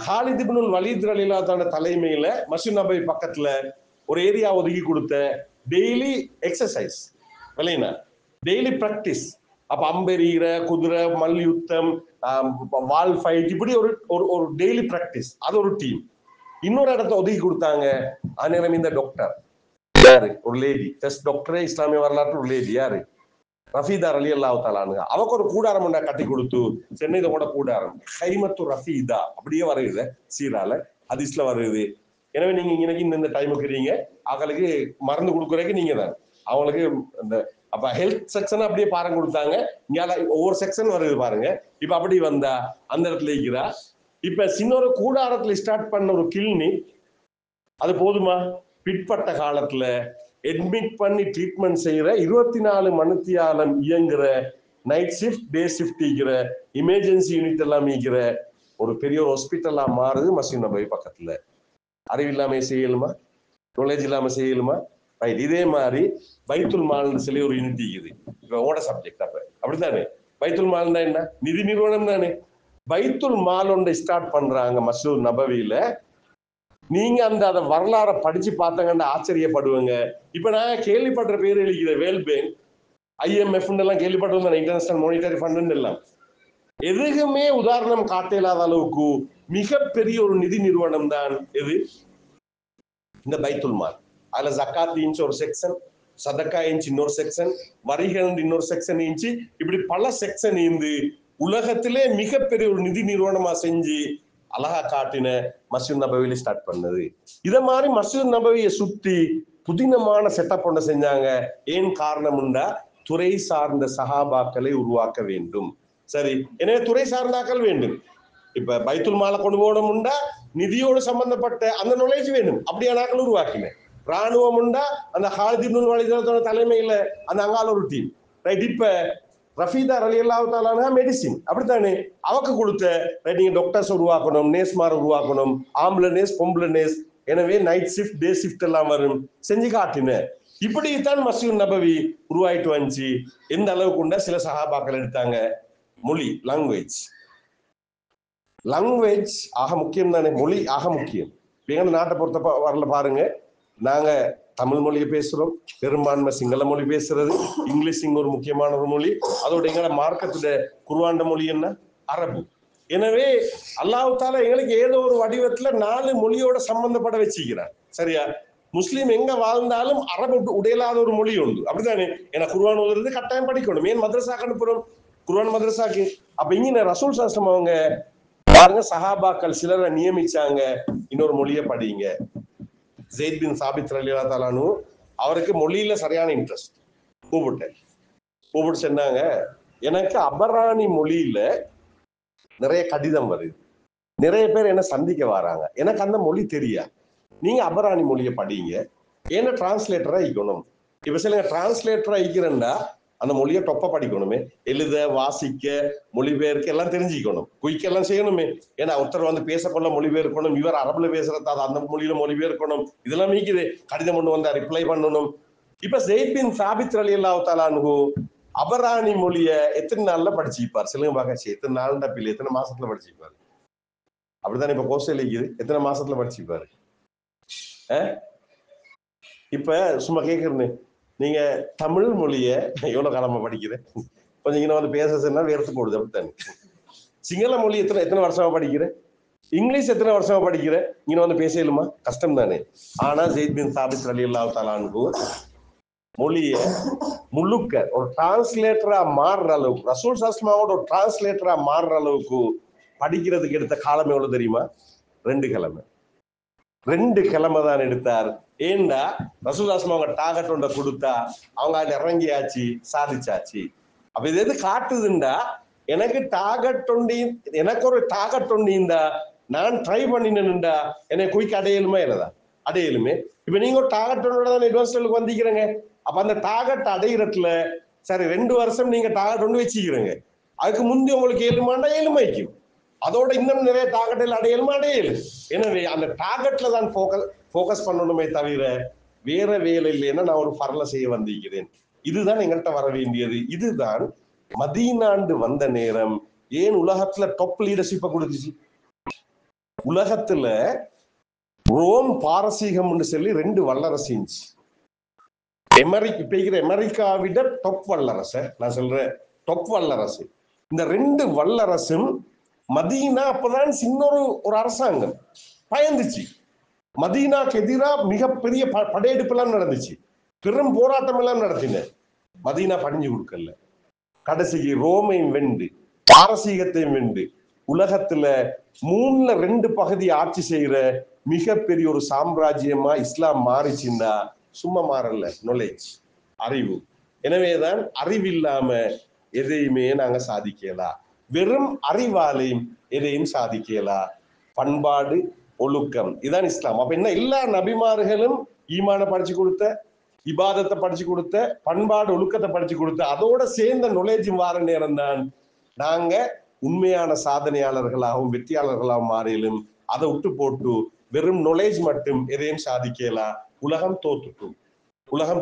ஹாலித் இப்னுல் வலீத் ரலியல்லாஹு தஆலா தலைமையில மஸ்ஜித் நபவி பக்கத்துல ஒரு ஏரியா ஒதுக்கி கொடுத்த டெய்லி எக்ஸசைஸ் விளையினா டெய்லி பிராக்டிஸ். அப்ப அம்பெறிகிற குதிரை மல்யுத்தம் வால் ஃபைட் இப்படி ஒரு டெய்லி பிராக்டிஸ். அது ஒரு டீம். இன்னொரு இடத்த ஒதுக்கி கொடுத்தாங்க. அந்நேரம் இந்த டாக்டர் யாரு? ஒரு லேடி, டெஸ்ட் டாக்டரே இஸ்லாமிய வரலாற்று ஒரு லேடி யாரு? ரஃபீதா ரலியல்லாஹு தஆலா அன்ஹா. அவக்கு ஒரு கூடாரம் கட்டி கொடுத்து சென்னையில கூட கூடாரம் ஹைமத்து ரஃபீதா அப்படியே வருது சீரால ஹதீஸ்ல வருது. எனவே நீங்க இன்னைக்கு இந்த டைமுக்கு இருக்கீங்க, அவங்களுக்கு மருந்து கொடுக்குறதுக்கு நீங்க தான் அவங்களுக்கு இந்த அப்ப ஹெல்த் செக்ஷன் அப்படியே பாருங்க கொடுத்தாங்க. இங்க ஒவ்வொரு செக்ஷன் வருது பாருங்க. இப்ப அப்படி வந்தா அந்த இடத்துல இருக்கிறா. இப்ப சின்னொரு கூடாரத்துல ஸ்டார்ட் பண்ண ஒரு கிளினிக் அது போதுமா? பிற்பட்ட காலத்துல அட்மிட் பண்ணி ட்ரீட்மெண்ட் செய்யற 24 மணித்தியாலம் இயங்குற நைட் ஷிஃப்ட் டே ஷிஃப்ட் இருக்கிற எமர்ஜென்சி யூனிட் எல்லாம் இருக்கிற ஒரு பெரிய ஒரு ஹாஸ்பிட்டலா மாறுது மஸ்ஜித் நபவி பக்கத்துல. அறிவு இல்லாம செய்யலுமா? நாலேஜ் இல்லாம செய்யலுமா? ரைட். இதே மாதிரி பைத்துல் மால்னு சொல்லி ஒரு யூனிட் இருக்குது. இப்ப ஓட சப்ஜெக்ட் அப்ப அப்படித்தானே? பைத்துல் மால்னா என்ன? நிதி நிறுவனம் தானே. பைத்துல் மால் ஒன்றை ஸ்டார்ட் பண்றாங்க மஸ்ஜித் நபவியில. நீங்க அந்த வரலாறை படிச்சு பார்த்தாங்கன்னா ஆச்சரியப்படுவாங்க. இப்ப நான் கேள்விப்படுற பேர் எழுதிக்கிற வேர்ல்ட் பேங்க், IMF எல்லாம் கேள்விப்பட்டிருந்தேன், இன்டர்நேஷனல் மானிட்டரி ஃபண்ட் எல்லாம். எதுக்குமே உதாரணம் காட்டலாத அளவுக்கு மிகப்பெரிய ஒரு நிதி நிறுவனம் தான் எது? இந்த பைத்துல் மால். அதுல ஜக்காத் இன்ச்சு ஒரு செக்ஷன், சதக்கா இன்ச்சு இன்னொரு செக்ஷன், வரிகள் இன்னொரு செக்ஷன் இன்ச்சு, இப்படி பல செக்ஷன் இருந்து உலகத்திலே மிகப்பெரிய ஒரு நிதி நிறுவனமா செஞ்சு அழகா காட்டின மஸ்ஜித் நபவியில ஸ்டார்ட் பண்ணது. இத மாதிரி மஸ்ஜித் நபவியை சுத்தி புதினமான செட்டப் ஒண்ணு செஞ்சாங்க. ஏன் காரணம்னா துறை சார்ந்த சஹாபாக்களை உருவாக்க வேண்டும். சரி, எனவே துறை சார்ந்தாக்கள் வேண்டும். இப்ப பைத்துல் மாலை கொண்டு போகணும்னா நிதியோடு சம்பந்தப்பட்ட அந்த நாலேஜ் வேணும். அப்படியான ஆக்கள் உருவாக்கினேன். ராணுவம் உண்டா அந்த ஹாலித் இப்னுல் வலீத் தலைமையில அந்த அங்கால ஒரு டீம். ரைட். இப்ப ரஃபீதா ரலியல்லாஹு தஆலா அன்ஹா மெடிசின் அப்படித்தானே அவக்கு கொடுத்த ரைட். நீங்க டாக்டர்ஸ் உருவாக்கணும், நேஸ்மார் உருவாக்கணும், ஆம்பளை நேஸ் பொம்பளை நேஸ். எனவே நைட் ஷிஃப்ட் டே ஷிஃப்ட் எல்லாம் வரும் செஞ்சு காட்டின. இப்படித்தான் மஸ்ஜித் நபவி உருவாயிட்டு வந்துச்சு. எந்த அளவுக்கு உண்டா சில சஹாபாக்கள் எடுத்தாங்க. மொழி லாங்குவேஜ் ஆக முக்கியம் தானே. மொழி ஆக முக்கியம். எங்க நாட்டை பொறுத்த வரல பாருங்க, நாங்க தமிழ் மொழியை பேசுறோம், பெரும்பான்மை சிங்கள மொழி பேசுறது, இங்கிலீஷ் இங்க ஒரு முக்கியமான ஒரு மொழி. அதோட எங்களை மார்க்கத்துல குர்ஆன் மொழி என்ன? அரபு. எனவே அல்லாஹ் தஆலா எங்களுக்கு ஏதோ ஒரு வடிவத்துல 4 மொழியோட சம்பந்தப்பட வச்சுக்கிறார். சரியா? முஸ்லீம் எங்க வாழ்ந்தாலும் அரபு உடையலாத ஒரு மொழி உண்டு. அப்படித்தானே? ஏன்னா குர்ஆன் ஓதுறது கட்டாயம் படிக்கணும். ஏன் மதரசாக்கு அனுப்புறோம்? குர்ஆன் மதரசாக்கு. அப்ப இங்க ரசூல் ஸல்லல்லாஹு அலைஹி வஸல்லம் அவங்க பாருங்க சஹாபாக்கள் சிலரை நியமிச்சாங்க, இன்னொரு மொழியை படிங்க. ஸெய்த் பின் சாபித் ரலியல்லாஹு தஆலா அன்ஹு அவருக்கு மொழியில சரியான இன்ட்ரெஸ்ட். கூப்பிட்டு சொன்னாங்க, எனக்கு அபராணி மொழியில நிறைய கடிதம் வருது, நிறைய பேர் என்ன சந்திக்க வராங்க, எனக்கு அந்த மொழி தெரியா, நீங்க அபராணி மொழியை படிங்க, என்ன டிரான்ஸ்லேட்டரா இருக்கணும். இப்ப சொல்லுங்க, டிரான்ஸ்லேட்டரா இருக்கிறேன்னா அந்த மொழியை டொப்ப படிக்கணுமே, எழுத வாசிக்க மொழிபெயர்க்க எல்லாம் தெரிஞ்சுக்கணும், குயிக்கெல்லாம் செய்யணுமே. ஏன்னா ஒருத்தர் வந்து பேசக்கொள்ள மொழிபெயர்க்கணும், இவர் அரபுல பேசுறதா அந்த மொழியில மொழிபெயர்க்கணும், இதெல்லாம் மீக்குது. கடிதம் கொண்டு வந்தா ரிப்ளை பண்ணணும். இப்ப ஸெய்த் பின் சாபித் ரலியல்லாஹு தஆலா அன்ஹு அபரானி மொழிய எத்தனை நாள்ல படிச்சுப்பார் சொல்லுங்க பாக்காச்சு? எத்தனை நாள்டா பிள்ளை, எத்தனை மாசத்துல படிச்சுப்பாரு? அப்படித்தானே இப்ப கோர்ஸ் இருக்குது, எத்தனை மாசத்துல படிச்சுப்பாரு? இப்ப சும்மா கேக்குறேன்னு, நீங்க தமிழ் மொழிய எவ்வளவு காலமா படிக்கிறேன்? கொஞ்சம் இங்க வந்து பேச சொன்னா வேர்த்து போடுது, அப்படித்தானே? சிங்கள மொழி எத்தனை வருஷமா படிக்கிறேன்? இங்கிலீஷ் எத்தனை வருஷமா படிக்கிறேன்? இங்க வந்து பேசலுமா? கஷ்டம் தானே. ஆனா ஸெய்த் பின் சாபித் ரலியல்லாஹு தஆலா அன்ஹு மொழிய முழுக்க ஒரு டிரான்ஸ்லேட்டரா மாறுற அளவுக்கு, ரசூல் ஸல்லல்லாஹு ஒரு டிரான்ஸ்லேட்டரா மாறுற அளவுக்கு படிக்கிறதுக்கு எடுத்த காலம் எவ்வளவு தெரியுமா? 2 கிழமை. 2 கிழமை தான் எடுத்தார். ஏண்டா ரசூல் ஸல்லல்லாஹு அவங்க டார்கெட் ஒன்றை கொடுத்தா அவங்க அதுல இறங்கியாச்சு, சாதிச்சாச்சு. அப்ப இது எது காட்டுதுண்டா, எனக்கு டார்கெட் ஒண்டி, எனக்கு ஒரு டார்கெட் ஒண்டிந்தா நான் ட்ரை பண்ணினேன்டா என்னை குயிக் அடையலுமா இல்லதா? அடையலுமே. இப்ப நீங்க ஒரு டார்கெட் ஒன்னோட தான் யூனிவர்சிட்டிக்கு வந்திக்கிறீங்க. அப்ப அந்த டார்கெட் அடையிறதுல சரி 2 வருஷம் நீங்க டார்கெட் ஒன்று வச்சுக்கிறீங்க, அதுக்கு முந்தி உங்களுக்கு ஏழுமாண்டா ஏழுமைக்கும், அதோட இன்னும் நிறைய டார்கெட்டில் அடையலுமா அடையலும். எனவே அந்த டார்கெட்ல தான் போக்கஸ் பண்ணணுமே தவிர வேற வேலை இல்லைன்னா நான் ஒரு பரல செய்ய வந்திருக்கிறேன். இதுதான் எங்கள்கிட்ட வர வேண்டியது. இதுதான் மதீனாண்டு வந்த நேரம் ஏன் உலகத்துல டாப் லீடர்ஷிப்பை கொடுத்துச்சு. உலகத்துல ரோம் பாரசீகம் சொல்லி 2 வல்லரசு இருந்துச்சு. அமெரிக்கா விட டாப் வல்லரசு நான் சொல்றேன், டாப் வல்லரசு. இந்த 2 வல்லரசும் மதீனா அப்பதான் சின்ன ஒரு அரசாங்கம் பயந்துச்சு. மதீனாக்கு எதிராக மிகப்பெரிய படையெடுப்பு எல்லாம் நடந்துச்சு, பெரும் போராட்டம் எல்லாம் நடத்தின. மதீனா பணிஞ்சு கொடுக்கல. கடைசிக்கு ரோமையும் வெண்டு பாரசீகத்தையும் வெண்டு உலகத்துல 3ல் 2 பகுதி ஆட்சி செய்யற மிகப்பெரிய ஒரு சாம்ராஜ்யமா இஸ்லாம் மாறிச்சுன்னா சும்மா மாறல, நாலேஜ், அறிவு. எனவேதான் அறிவில்லாம எதையுமே நாங்க சாதிக்கலாம், வெறும் அறிவாலையும் எதையும் சாதிக்கலாம். பண்பாடு ஒழுக்கம் இதான் இஸ்லாம். அப்ப என்ன, எல்லா நபிமார்களும் ஈமான படிச்சு கொடுத்த, இபாதத்தை படிச்சு கொடுத்த, பண்பாடு ஒழுக்கத்தை படிச்சு கொடுத்த, அதோட சேர்ந்த நாலேஜ் வார நேரம் தான் நாங்க உண்மையான சாதனையாளர்களாகவும் வெற்றியாளர்களாகவும் மாறிலும். அதை விட்டு போட்டு வெறும் நாலேஜ் மட்டும் எதையும் சாதிக்கலாம். உலகம்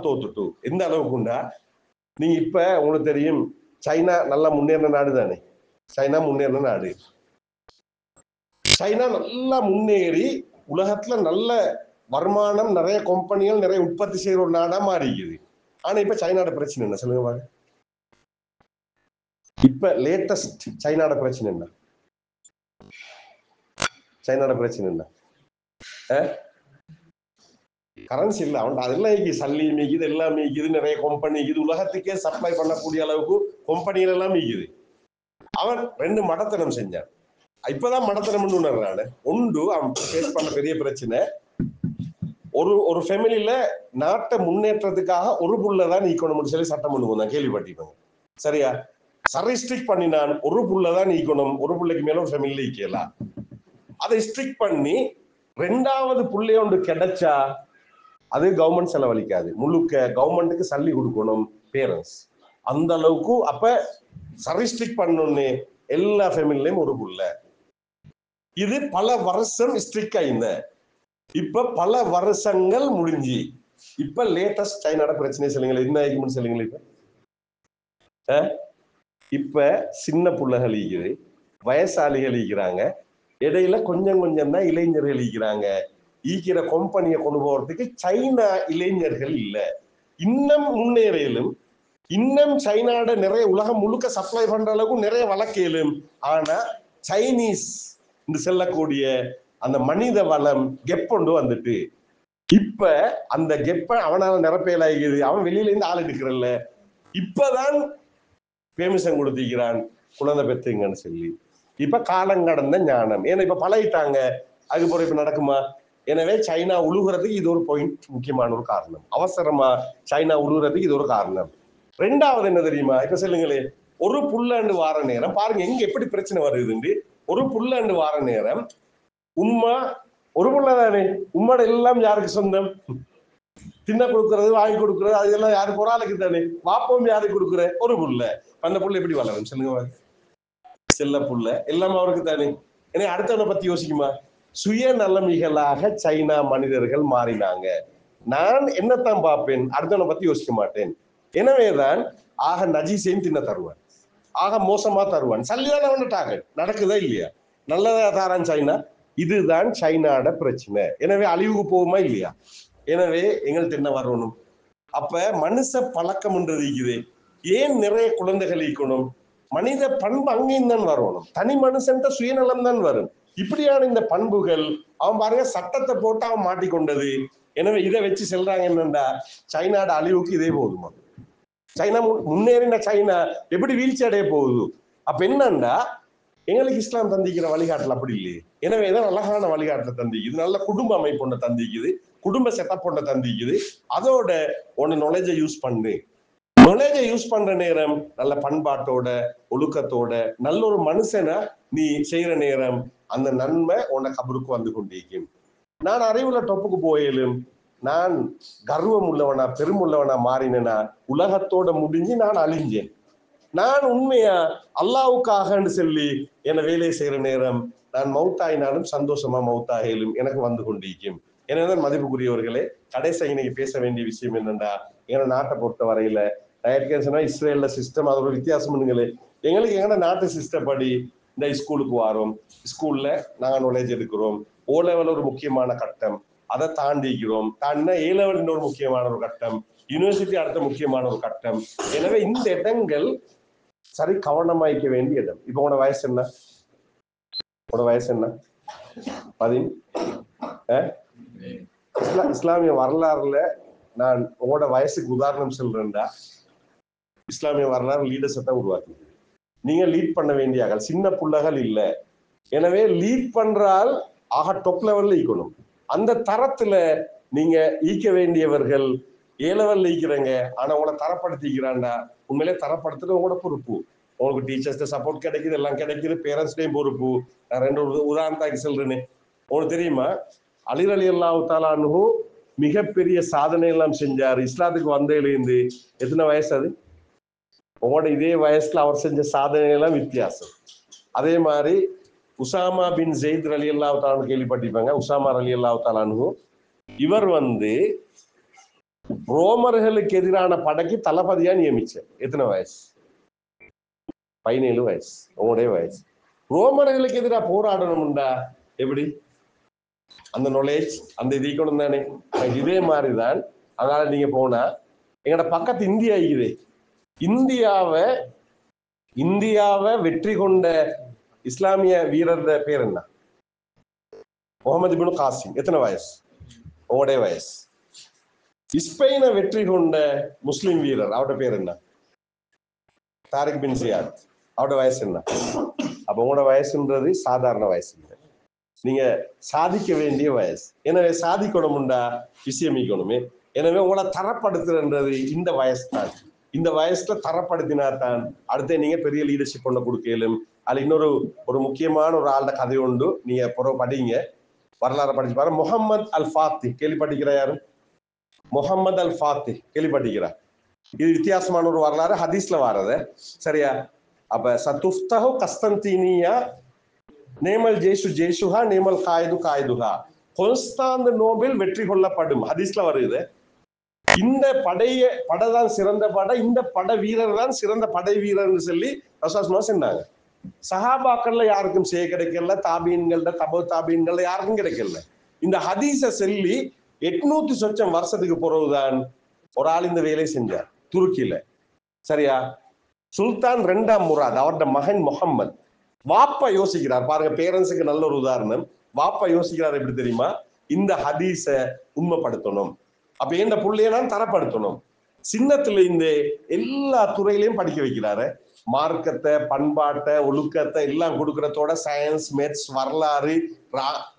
தோத்துட்டு எந்த அளவுக்குண்டா, நீங்க இப்ப உங்களுக்கு தெரியும் சைனா நல்லா முன்னேறின நாடு தானே. சைனா முன்னேறின நாடு. சைனா நல்லா முன்னேறி உலகத்துல நல்ல வருமானம், நிறைய கம்பெனிகள், நிறைய உற்பத்தி செய்யற ஒரு நாடா மாறிக்குது. ஆனா இப்ப சைனாட பிரச்சனை என்ன சொல்லுங்க பாருங்க? இப்ப லேட்டஸ்ட் சைனாட பிரச்சனை என்ன? சைனாட பிரச்சனை என்ன? கரன்சி இல்ல, அவன் அதெல்லாம் சல்லி மீக்குது, எல்லாம் மீக்குது, நிறைய கம்பெனி இது உலகத்துக்கே சப்ளை பண்ணக்கூடிய அளவுக்கு கம்பெனிகள் எல்லாம் மீக்குது. அவன் 2 மடத்தனம் செஞ்சான். இப்பதான் மடத்தனம் உணர்றான். ஒன்று அவன் ஃபேஸ் பண்ண பெரிய பிரச்சனை, ஒரு ஃபேமிலியில நாட்டை முன்னேற்றத்துக்காக ஒரு புள்ளதான் ஈக்கணும்னு சொல்லி சட்டம் கொண்டு வந்தான், கேள்விப்பட்டிருப்பாங்க. சரியா? சரி ஸ்ட்ரிக்ட் பண்ணினான், ஒரு புள்ளதான் ஈக்கணும், ஒரு புள்ளைக்கு மேல ஒரு ஃபேமிலியில ஈக்கலாம். அதை ஸ்ட்ரிக்ட் பண்ணி 2வது புள்ளைய ஒன்று கிடைச்சா அது கவர்மெண்ட் செலவழிக்காது, முழுக்க கவர்மெண்ட்டுக்கு சல்லி கொடுக்கணும் பேரண்ட்ஸ். அந்த அளவுக்கு அப்ப சரி ஸ்ட்ரிக்ட் பண்ணணும்னு எல்லா ஃபேமிலிலையும் ஒரு புள்ள. இது பல வருஷம் ஸ்ட்ரிக்ட் ஆயிருந்த. இப்ப பல வருஷங்கள் முடிஞ்சு இப்ப லேட்டஸ்ட் சைனாட பிரச்சனை சொல்லுங்களேன், என்ன ஆகிக்கும்னு சொல்லுங்களேன். இப்ப சின்ன புள்ளைகள் ஈக்குது, வயசாளிகள் ஈக்கிறாங்க, இடையில கொஞ்சம் தான் இளைஞர்கள் ஈக்கிறாங்க. ஈக்கிற கம்பெனியை கொண்டு போறதுக்கு சைனா இளைஞர்கள் இல்ல. இன்னும் முன்னேறையிலும், இன்னும் சைனாட நிறைய உலகம் முழுக்க சப்ளை பண்ற அளவுக்கு நிறைய வழக்கேலும். ஆனா சைனீஸ் செல்லக்கூடிய அந்த மனித வளம் கெப்பொண்டு வந்துட்டு இப்ப அந்த கெப்ப அவனால நிரப்பேலாகிறது. அவன் வெளியில இருந்து ஆள் எடுக்கிறல்ல, இப்பதான் பேமிசம் கொடுத்திருக்கிறான் குழந்தை பெற்றுங்கன்னு சொல்லி. இப்ப காலம் கடந்த ஞானம், ஏன்னா இப்ப பழகிட்டாங்க, அதுக்கப்புறம் இப்ப நடக்குமா? எனவே சைனா உழுகுறதுக்கு இது ஒரு பாயிண்ட், முக்கியமான ஒரு காரணம். அவசரமா சைனா உழுகுறதுக்கு இது ஒரு காரணம். 2வது என்ன தெரியுமா? இப்ப சொல்லுங்களே, ஒரு புல்லாண்டு வார நேரம் பாருங்க எங்க எப்படி பிரச்சனை வருதுன்னு. ஒரு புல்லாண்டு வார நேரம் உம்மா ஒரு புள்ளதானே, உம்மோட எல்லாம் யாருக்கு சொந்தம்? தின்ன கொடுக்கறது, வாங்கி கொடுக்கறது, அதெல்லாம் யாருக்கு ஒரு ஆளுக்கு தானே. வாப்பவும் யாருக்கு கொடுக்குற? ஒரு புள்ள. அந்த புள்ள எப்படி வளரும் சொல்லுங்க? செல்ல புள்ள எல்லாமே அவருக்கு தானே. ஏன்னா அடுத்தவனை பத்தி யோசிக்குமா? சுயநலமிகளாக சைனா மனிதர்கள் மாறினாங்க. நான் என்னத்தான் பார்ப்பேன், அடுத்தவனை பத்தி யோசிக்க மாட்டேன். எனவேதான் ஆக நஜீசையும் தின்ன தருவான், ஆக மோசமா தருவான். சல்லிதான் அவன்ட்டாக நடக்குதா இல்லையா? நல்லதா தாரான் சைனா. இதுதான் சைனாட பிரச்சனை. எனவே அழிவுக்கு போகுமா இல்லையா? எனவே எங்கள்கிட்ட என்ன வரணும்? அப்ப மனுஷ பழக்கம்ன்றது இருக்குது. ஏன் நிறைய குழந்தைகள் ஈக்கணும்? மனித பண்பு அங்கேயும் தான் வரணும். தனி மனுஷன் சுயநலம் தான் வரும். இப்படியான இந்த பண்புகள் அவன் பாருங்க சட்டத்தை போட்டு அவன் மாட்டிக்கொண்டது. எனவே இதை வச்சு செல்றாங்க என்னண்டா சைனாட அழிவுக்கு இதே போதுமா? சைனா முன்னேறின சைனா எப்படி வீழ்ச்சி அடைய போகுது? அப்ப என்னண்டா எங்களுக்கு இஸ்லாம் தந்திக்கிற வழிகாட்டல் அப்படி இல்லையே. எனவேதான் அழகான வழிகாட்டல தந்திக்குது, நல்ல குடும்ப அமைப்பு ஒண்ணு தந்திக்குது, குடும்ப செட்டப் ஒண்ணு தந்திக்குது. அதோட ஒன்னு நாலேஜ யூஸ் பண்ணு. நாலேஜ யூஸ் பண்ற நேரம் நல்ல பண்பாட்டோட ஒழுக்கத்தோட நல்ல ஒரு மனுஷனை நீ செய்யற நேரம் அந்த நன்மை உன்னை கபருக்கு வந்து கொண்டிருக்கும். நான் அறிவுல டொப்புக்கு போயிலும் நான் கர்வம் உள்ளவனா பெருமுள்ளவனா மாறினா உலகத்தோட முடிஞ்சு நான் அழிஞ்சேன். நான் உண்மையா அல்லாவுக்காகன்னு சொல்லி என்ன வேலையை செய்யற நேரம் நான் மௌத்தாயினாலும் சந்தோஷமா மௌத்தாயிலும் எனக்கு வந்து கொண்டிருக்கும். எனவேதான் மதிப்புக்குரியவர்களே, கடைசி இன்னைக்கு பேச வேண்டிய விஷயம் என்னன்னா, எங்க நாட்டை பொறுத்த வரையில இஸ்ரேல்ல சிஸ்டம் அதோட வித்தியாசம். எங்களுக்கு எங்க நாட்டு சிஸ்டம் படி இந்த ஸ்கூலுக்கு வரோம், ஸ்கூல்ல நாங்க நாலேஜ் எடுக்கிறோம். ஓ லெவல் ஒரு முக்கியமான கட்டம், அதை தாண்டிக்கிறோம். தாண்டினா ஏ லெவல் இன்னொரு முக்கியமான ஒரு கட்டம், யூனிவர்சிட்டி அடுத்த முக்கியமான ஒரு கட்டம். எனவே இந்த இடங்கள் சரி கவனமாய்க்க வேண்டிய இடம். இப்ப உங்களோட வயசு என்ன? உங்களோட வயசு என்ன? 10. இஸ்லாமிய வரலாறுல நான் உங்களோட வயசுக்கு உதாரணம் சொல்றேன்டா, இஸ்லாமிய வரலாறு லீடர்ஸை தான் உருவாக்குது. நீங்க லீட் பண்ண வேண்டிய சின்ன புள்ளகள் இல்ல. எனவே லீட் பண்றால் ஆக டாப் லெவல்ல ஈக்கணும். அந்த தரத்துல நீங்க ஈக்க வேண்டியவர்கள் ஏ லெவல்ல ஈக்கிறங்க. ஆனா உங்களை தரப்படுத்திக்கிறான்டா, உண்மையிலே தரப்படுத்துறது உங்களோட பொறுப்பு. உங்களுக்கு டீச்சர்ஸ் சப்போர்ட் கிடைக்குது, எல்லாம் கிடைக்குது, பேரண்ட்ஸ்டையும் பொறுப்பு. நான் 2 உதாரணத்தாக்கி சொல்றேன்னு. உங்களுக்கு தெரியுமா, அலி ரலியல்லாஹு தஆலா அன்ஹு மிகப்பெரிய சாதனை எல்லாம் செஞ்சார். இஸ்லாத்துக்கு வந்ததிலிருந்து எத்தனை வயசு? அது உங்களோட இதே வயசுல அவர் செஞ்ச சாதனை எல்லாம் வித்தியாசம். அதே மாதிரி உசாமா பின் ஜெயித் ரலியல்லாஹு தஆலா கேள்விப்பட்டிருப்பாங்க. உசாமா ரலியல்லாஹு தஆலா அன்ஹு இவர் ரோமர்களுக்கு எதிரான படைக்கு தளபதியா நியமிச்சார். எத்தனை வயசு? 17 வயசு. உங்களுடைய வயசு. ரோமர்களுக்கு எதிராக போராடணும்டா எப்படி? அந்த நாலேஜ் அந்த இதீக்கணும் தானே. இதே மாதிரிதான். அதனால நீங்க போனா எங்கட பக்கத்து இந்தியா இருக்குது. இந்தியாவை வெற்றி கொண்ட இஸ்லாமிய வீரர் பேர் என்ன? முகமது இப்னு காசிம். எத்தனை வயசு? உங்களுடைய வயசு. ஸ்பெயினை வெற்றி கொண்ட முஸ்லிம் வீரர் அவரோட பேர் என்ன? தாரிக் பின் ஜியாத். அவரோட வயசு என்ன? அப்ப உங்களோட வயசுன்றது சாதாரண வயசு இல்லை, நீங்க சாதிக்க வேண்டிய வயசு. எனவே சாதிக்கணும்டா விஷயம் ஈக்கணுமே. எனவே உங்களை தரப்படுத்துறது இந்த வயசு தான். இந்த வயசுல தரப்படுத்தினா தான் அடுத்த நீங்க பெரிய லீடர்ஷிப் ஒண்ணு கொடுக்கலும். அதுல இன்னொரு முக்கியமான ஒரு ஆள்ட கதை உண்டு. நீங்க படிங்க, வரலாறு படிச்சு பாரு. முகமது அல் ஃபாத்தி கேள்விப்பட்டிருக்கிற? யாரு முகமது அல் ஃபாத்தி கேள்விப்பட்டிருக்கிறார்? இது வித்தியாசமான ஒரு வரலாறு, ஹதீஸ்ல வாரது. சரியா? அப்ப சத்துஃப்தஹு கஸ்தன்தீனியா நேமல் ஜெய்சு ஜெய்சுஹா நேமல் காயிது காயிதுஹா. கொன்ஸ்டாந்தினோபிள் வெற்றி கொள்ளப்படும். ஹதீஸ்ல வருது. இந்த படைதான் சிறந்த படை, இந்த படை வீரர் தான் சிறந்த படை வீரர்னு சொல்லி ரசூலுல்லாஹ் சொன்னாங்க. சஹாபாக்கள்ல யாருக்கும் செய்ய கிடைக்கல, தாபீன்கள்ட தபோ தாபீன்கள்ட யாருக்கும் கிடைக்கல. இந்த ஹதீஸ சொல்லி 800 சொச்சம் வருஷத்துக்கு பிறகுதான் ஒரு ஆள் இந்த வேலையை செஞ்சார் துருக்கியில. சரியா? சுல்தான் 2ஆம் முராத் அவருடைய மகன் முகம்மது. வாப்பா யோசிக்கிறார் பாருங்க, பேரண்ட்ஸுக்கு நல்ல ஒரு உதாரணம். வாப்பா யோசிக்கிறார் எப்படி தெரியுமா? இந்த ஹதீஸ உண்மைப்படுத்தணும், அப்ப இந்த புள்ளைய நான் தரப்படுத்தணும். சின்னத்துல இந்த எல்லா துறையிலையும் படிக்க வைக்கிறாரு. மார்க்கத்தை, பண்பாட்டை, ஒழுக்கத்தை எல்லாம் கொடுக்கறதோட சயின்ஸ், மேத்ஸ், வரலாறு,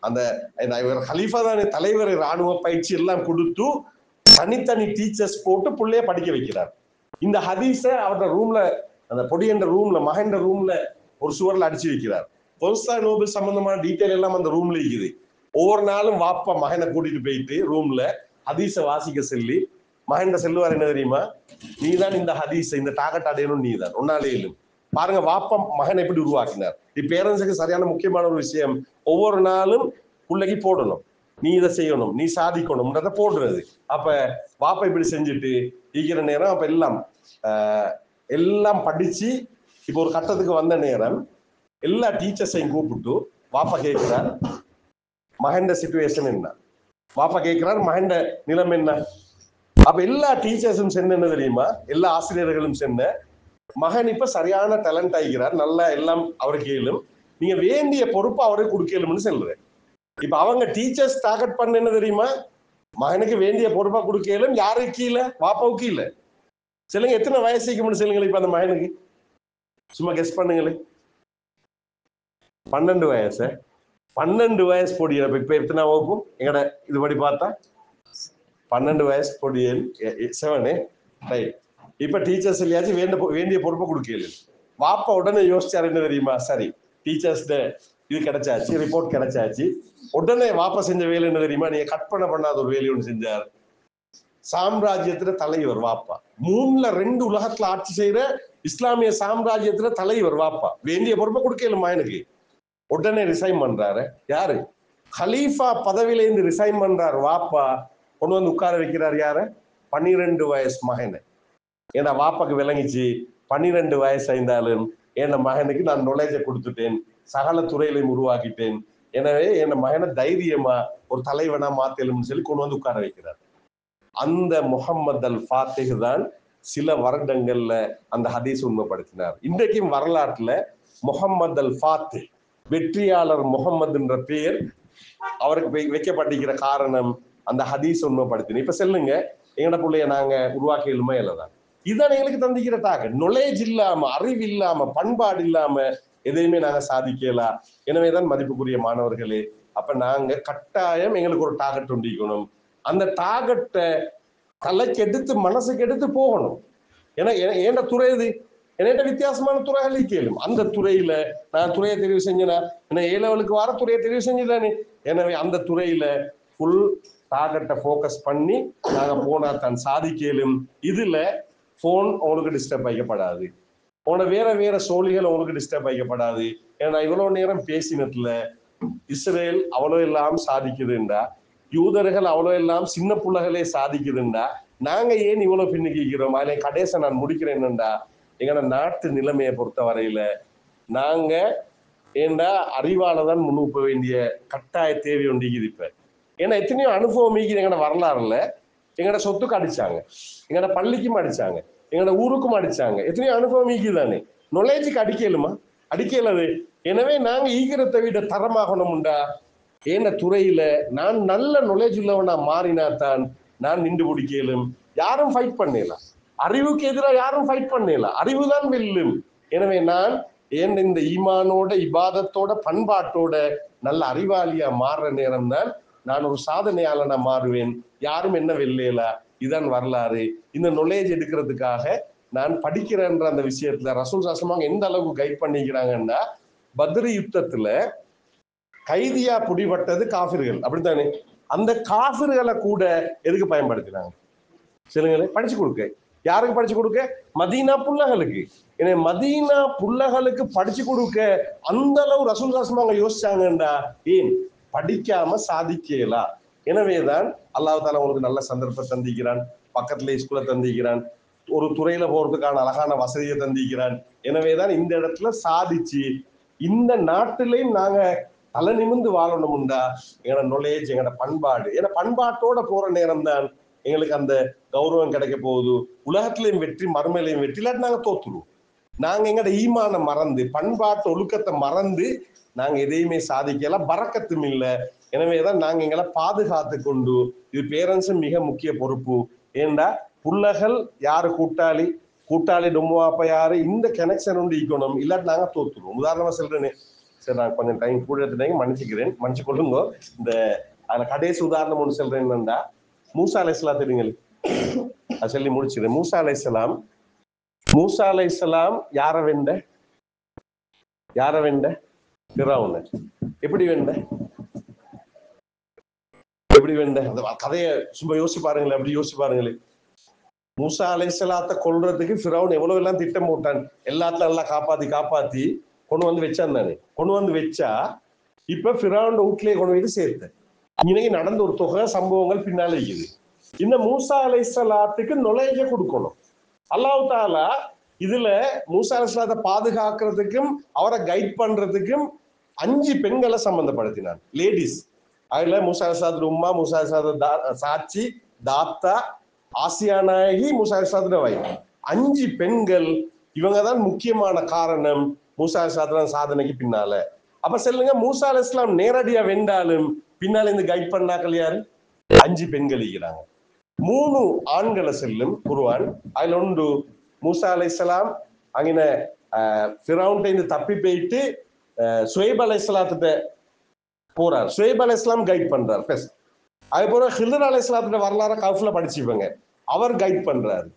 அந்த ஹலீஃபா தானே தலைவர், ராணுவ பயிற்சி எல்லாம் கொடுத்து தனித்தனி டீச்சர்ஸ் போட்டு புள்ளைய படிக்க வைக்கிறார். இந்த ஹதீஸ அவரோட ரூம்ல, அந்த பொடியன்ற ரூம்ல, மகன்ற ரூம்ல ஒரு சுவர்ல அடிச்சு வைக்கிறார். கான்ஸ்டாண்டினோபிள் சம்பந்தமான டீட்டெயில் எல்லாம் அந்த ரூம்ல இருக்குது. ஒவ்வொரு நாளும் வாப்பா மகனை கூட்டிட்டு போயிட்டு ரூம்ல ஹதீஸை வாசிக்க சொல்லி மகன் செல்லுவார் என்ன தெரியுமா, நீதான் இந்த ஹதீஸ் இந்த டாகட் அடையணும், நீதான் ஒன்னாலேயும். பாருங்க வாப்பா மகன் எப்படி உருவாக்கினார். பேரண்ட்ஸுக்கு சரியான முக்கியமான ஒரு விஷயம், ஒவ்வொரு நாளும் பிள்ளைக்கு போடணும், நீ இதை செய்யணும், நீ சாதிக்கணும்ன்றத போடுறது. அப்ப வாப்பா இப்படி செஞ்சுட்டு ஈக்கிற நேரம் அப்ப எல்லாம் படிச்சு இப்போ ஒரு கட்டத்துக்கு வந்த நேரம் எல்லா டீச்சர்ஸையும் கூப்பிட்டு வாப்பா கேட்கிறார் மகண்ட சிச்சுவேஷன் என்ன, வாப்பா கேட்கிறார் மகண்ட நிலம் என்ன. அப்ப எல்லா டீச்சர்ஸும் சென்ன என்ன தெரியுமா, எல்லா ஆசிரியர்களும் சென்ன மகன் இப்ப சரியான டேலண்ட் ஆகிறார், நல்லா எல்லாம் அவருக்கு கேளும், நீங்க வேண்டிய பொறுப்பு அவருக்கு கொடுக்கலும்னு சொல்றேன். இப்ப அவங்க டீச்சர்ஸ் டார்கெட் பண்ண என்ன தெரியுமா, மகனுக்கு வேண்டிய பொறுப்பா கொடுக்கலும், யாருக்கு கீழே, வாப்பாவுக்கு கீழே. சொல்லுங்க எத்தனை வயசுக்கு சொல்லுங்களேன் இப்ப அந்த மகனுக்கு, சும்மா கெஸ் பண்ணுங்களே. 12 வயசு. 12 வயசு பொடியல் இப்ப எத்தனை வகுப்பும் எங்கட இதுபடி பார்த்தா 12 வயசு பொடியல் 7 ரைட். இப்ப டீச்சர்ஸ் இல்லையாச்சும் வேண்டிய பொறுப்பை கொடுக்கல. வாப்பா உடனே யோசிச்சாரு என்ன தெரியுமா, சரி டீச்சர்ஸ் இது கிடைச்சாச்சு, ரிப்போர்ட் கிடைச்சாச்சு. உடனே வாப்பா செஞ்ச வேலை என்ன தெரியுமா, நீங்க கற்பனை பண்ணாத ஒரு வேலை ஒன்று செஞ்சார். சாம்ராஜ்யத்துல தலைவர் வாப்பா, 3/2 உலகத்துல ஆட்சி செய்யற இஸ்லாமிய சாம்ராஜ்யத்துல தலைவர் வாப்பா, வேண்டிய பொறுப்பை கொடுக்கலுமா எனக்கு. உடனே ரிசைன் பண்றாரு. யாரு, ஹலீஃபா பதவியிலேருந்து ரிசைன் பண்றாரு வாப்பா. கொண்டு வந்து உட்கார வைக்கிறார் யார, 12 வயசு மகனை. ஏன்னா வாப்பாக்கு விளங்கிச்சு 12 வயசு ஆயிருந்தாலும் என் மகனுக்கு நான் நுழைஞ்ச கொடுத்துட்டேன், சகல துறையிலையும் உருவாக்கிட்டேன், எனவே என் மகனை தைரியமா ஒரு தலைவனா மாத்தலும்னு சொல்லி கொண்டு வந்து உட்கார வைக்கிறார். அந்த முஹம்மது அல் ஃபாத்திஹ் தான் சில வருடங்கள்ல அந்த ஹதீஸ் உண்மைப்படுத்தினார். இன்றைக்கும் வரலாற்றுல முஹம்மது அல் ஃபாத்திஹ், வெற்றியாளர் முகம்மதுன்ற பெயர் அவருக்கு வைக்கப்பட்டிருக்கிற காரணம் அந்த ஹதீஸ் உண்மைப்படுத்தின. இப்ப சொல்லுங்க எங்கட பிள்ளைய நாங்க உருவாக்கியலுமா இல்லதான். இதுதான் எங்களுக்கு தந்திக்கிற டார்கெட். நாலேஜ் இல்லாம, அறிவு இல்லாம, பண்பாடு இல்லாம எதையுமே நாங்க சாதிக்கலாம். எனவேதான் மதிப்புக்குரிய மாணவர்களே, அப்ப நாங்க கட்டாயம் எங்களுக்கு ஒரு டார்கெட் உண்டிக்கணும். அந்த டார்கெட்டை தலைக்கு எடுத்து மனசுக்கு எடுத்து போகணும். ஏன்னா ஏண்ட துறை இது, என்கிட்ட வித்தியாசமான துறைகளை கேளும். அந்த துறையில நான் துறையை தெரிவு செஞ்சேன்னா என்ன A-லெவலுக்கு வர துறையை தெரிவு செஞ்சுதானே. எனவே அந்த துறையில ஃபுல் டார்கெட்டை ஃபோக்கஸ் பண்ணி நாங்க போனா தான் சாதிக்கலும். இதுல போன் உங்களுக்கு டிஸ்டர்ப் வைக்கப்படாது, உன வேற சோழிகள் உங்களுக்கு டிஸ்டர்ப் வைக்கப்படாது. ஏன்னா இவ்வளவு நேரம் பேசினதுல இஸ்ரேல் அவ்வளோ எல்லாம் சாதிக்குதுண்டா, யூதர்கள் அவ்வளோ எல்லாம் சின்ன புள்ளகளே சாதிக்குதுண்டா, நாங்க ஏன் இவ்வளவு பின்னுக்கிறோம். அதில் கடைசி நான் முடிக்கிறேன் என்னண்டா, எங்களோட நாட்டு நிலைமையை பொறுத்த வரையில நாங்க ஏண்டா அறிவால தான் முன்னுக்கு வேண்டிய கட்டாய தேவை ஒன்றிக்குது. இப்ப ஏன்னா எத்தனையோ அனுபவம் எங்கட வரலாறுல, எங்கட சொத்துக்கு அடிச்சாங்க, எங்கட பள்ளிக்கும் அடிச்சாங்க, எங்கட ஊருக்கும் அடிச்சாங்க, எத்தனையோ அனுபவம் ஈக்குதானே. நொலேஜுக்கு அடிக்கலுமா, அடிக்கலது. எனவே நாங்க ஈக்கிறதை விட தரமாகணும்டா ஏன துறையில நான் நல்ல நொலேஜ் உள்ளவனா மாறினாத்தான் நான் நின்று பிடிக்கலும். யாரும் ஃபைட் பண்ணலாம், அறிவுக்கு எதிராக யாரும் ஃபைட் பண்ணலாம், அறிவுதான் வெல்லும். எனவே நான் ஏன் இந்த ஈமானோட இபாதத்தோட பண்பாட்டோட நல்ல அறிவாளியா மாறுற நேரம் தான் நான் ஒரு சாதனையாளனா மாறுவேன். யாரும் என்ன வெல்லையலா, இதுதான் வரலாறு. இந்த நொலேஜ் எடுக்கிறதுக்காக நான் படிக்கிறேன்ற அந்த விஷயத்துல ரசூல் சாசமாக எந்த அளவுக்கு கைட் பண்ணிக்கிறாங்கன்னா, பத்ர் யுத்தத்துல கைதியா பிடிபட்டது காஃபிர்கள் அப்படித்தானே, அந்த காஃபிர்களை கூட எதுக்கு பயன்படுத்தினாங்க சொல்லுங்களேன், படிச்சு கொடுக்க. யாருக்கு படிச்சு கொடுக்க, மதீனா புள்ளகளுக்கு. எனவே மதீனா புள்ளகளுக்கு படிச்சு கொடுக்க அந்த அளவு ரசூல் சாசமாக யோசிச்சாங்கண்டா, ஏன் படிக்காம சாதிக்கலாம். எனவேதான் அல்லாஹ் தாலா உங்களுக்கு நல்ல சந்தர்ப்பம் தந்திக்கிறான், பக்கத்துல ஸ்கூலை தந்திக்கிறான், ஒரு துறையில போறதுக்கான அழகான வசதியை தந்திக்கிறான். எனவேதான் இந்த இடத்துல சாதிச்சு இந்த நாட்டிலையும் நாங்க தலை நிமிந்து வாழணும்டா எங்களோட நொலேஜ், எங்களோட பண்பாடு. ஏன்னா பண்பாட்டோட போற நேரம் தான் எங்களுக்கு அந்த கௌரவம் கிடைக்க போகுது. உலகத்திலையும் வெற்றி, மறுமையிலையும் வெற்றி. இல்லாட்டி நாங்க தோத்துருவோம். நாங்க எங்களோட ஈமான மறந்து, பண்பாட்டு ஒழுக்கத்தை மறந்து நாங்க எதையுமே சாதிக்கலாம், பறக்கத்தும் இல்லை. எனவேதான் நாங்க எங்களை பாதுகாத்து கொண்டு, இது பேரண்ட்ஸும் மிக முக்கிய பொறுப்பு. ஏண்டா புள்ளகள் யாரு கூட்டாளி, கூட்டாளி டொம்முவாப்ப யாரு, இந்த கனெக்ஷன் உண்டு ஈக்கணும். இல்லாட்டி நாங்க தோத்துருவோம். உதாரணமா சொல்றேன்னு, சரி நான் கொஞ்சம் டைம் கூட எடுத்துட்டேங்க, மன்னிச்சு கொள்ளுங்க. இந்த அதுல கடைசி உதாரணம் ஒன்று சொல்றேன் என்னண்டா, மூசா அலைஹிஸ்ஸலாம் தெரியுங்க, அது சொல்லி முடிச்சிடுறேன். மூசா அலைஹிஸ்ஸலாம் யார வெண்ட, ஃபிரௌன. எப்படி வெண்ட, எப்படி வேண்ட அந்த கதையை சும்மா யோசிச்சு பாருங்களேன், அப்படி யோசிச்சு பாருங்களேன். மூசா அலைஹிஸ்ஸலாத்தை கொல்றதுக்கு ஃபிரௌன் எவ்வளவு எல்லாம் திட்டம் போட்டான். எல்லாத்தையும் நல்லா காப்பாத்தி கொண்டு வந்து வச்சான் தானே. கொண்டு வந்து வச்சா இப்ப ஃபிரௌன் வீட்லயே கொண்டு போய் சேர்த்த இன்னைக்கு நடந்த ஒரு தொகை சம்பவங்கள் பின்னால இருக்குது. இந்த மூசா அலைஹிஸ்ஸலாத்துக்கு நுழைய கொடுக்கணும். அல்லாஹ் தஆலா இதுல மூசா அலைஹிஸ்ஸலாத்தை பாதுகாக்கிறதுக்கும் அவரை கைட் பண்றதுக்கும் 5 பெண்களை சம்பந்தப்படுத்தினார், லேடிஸ். அதுல மூசா அலைஹிஸ்ஸலாத்து உம்மா, மூசா அலைஹிஸ்ஸலாத்து சாட்சி, தாத்தா, ஆசியா நாயகி, மூசா அலைஹிஸ்ஸலாத்து வைஃப். 5 பெண்கள். இவங்க தான் முக்கியமான காரணம் மூசா அலைஹிஸ்ஸலாத்து சாதனைக்கு பின்னால. அப்ப சொல்லுங்க, மூசா அலைஹிஸ்ஸலாம் நேரடியா வென்றாலும் பின்னால இந்த கைட் பண்ணாக்கள் யாரு? 5 பெண்கள் இருக்கிறாங்க. 3 ஆண்களை செல்லும் குர்ஆன். அதுல ஒன்று மூசா அலைஹிஸ்ஸலாம் அங்கின ஃபிரௌன்ட்ட இருந்து தப்பி போயிட்டு சுவைப் அலைஹிஸ்ஸலாத்துட்ட போறார். சுவைப் அலைஹிஸ்ஸலாம் கைட் பண்றார். அது போல ஹில்ர் அலைஹிஸ்ஸலாத்துடைய வரலாறு கஃப்ல படிச்சுப்பங்க, அவர் கைட் பண்றாரு.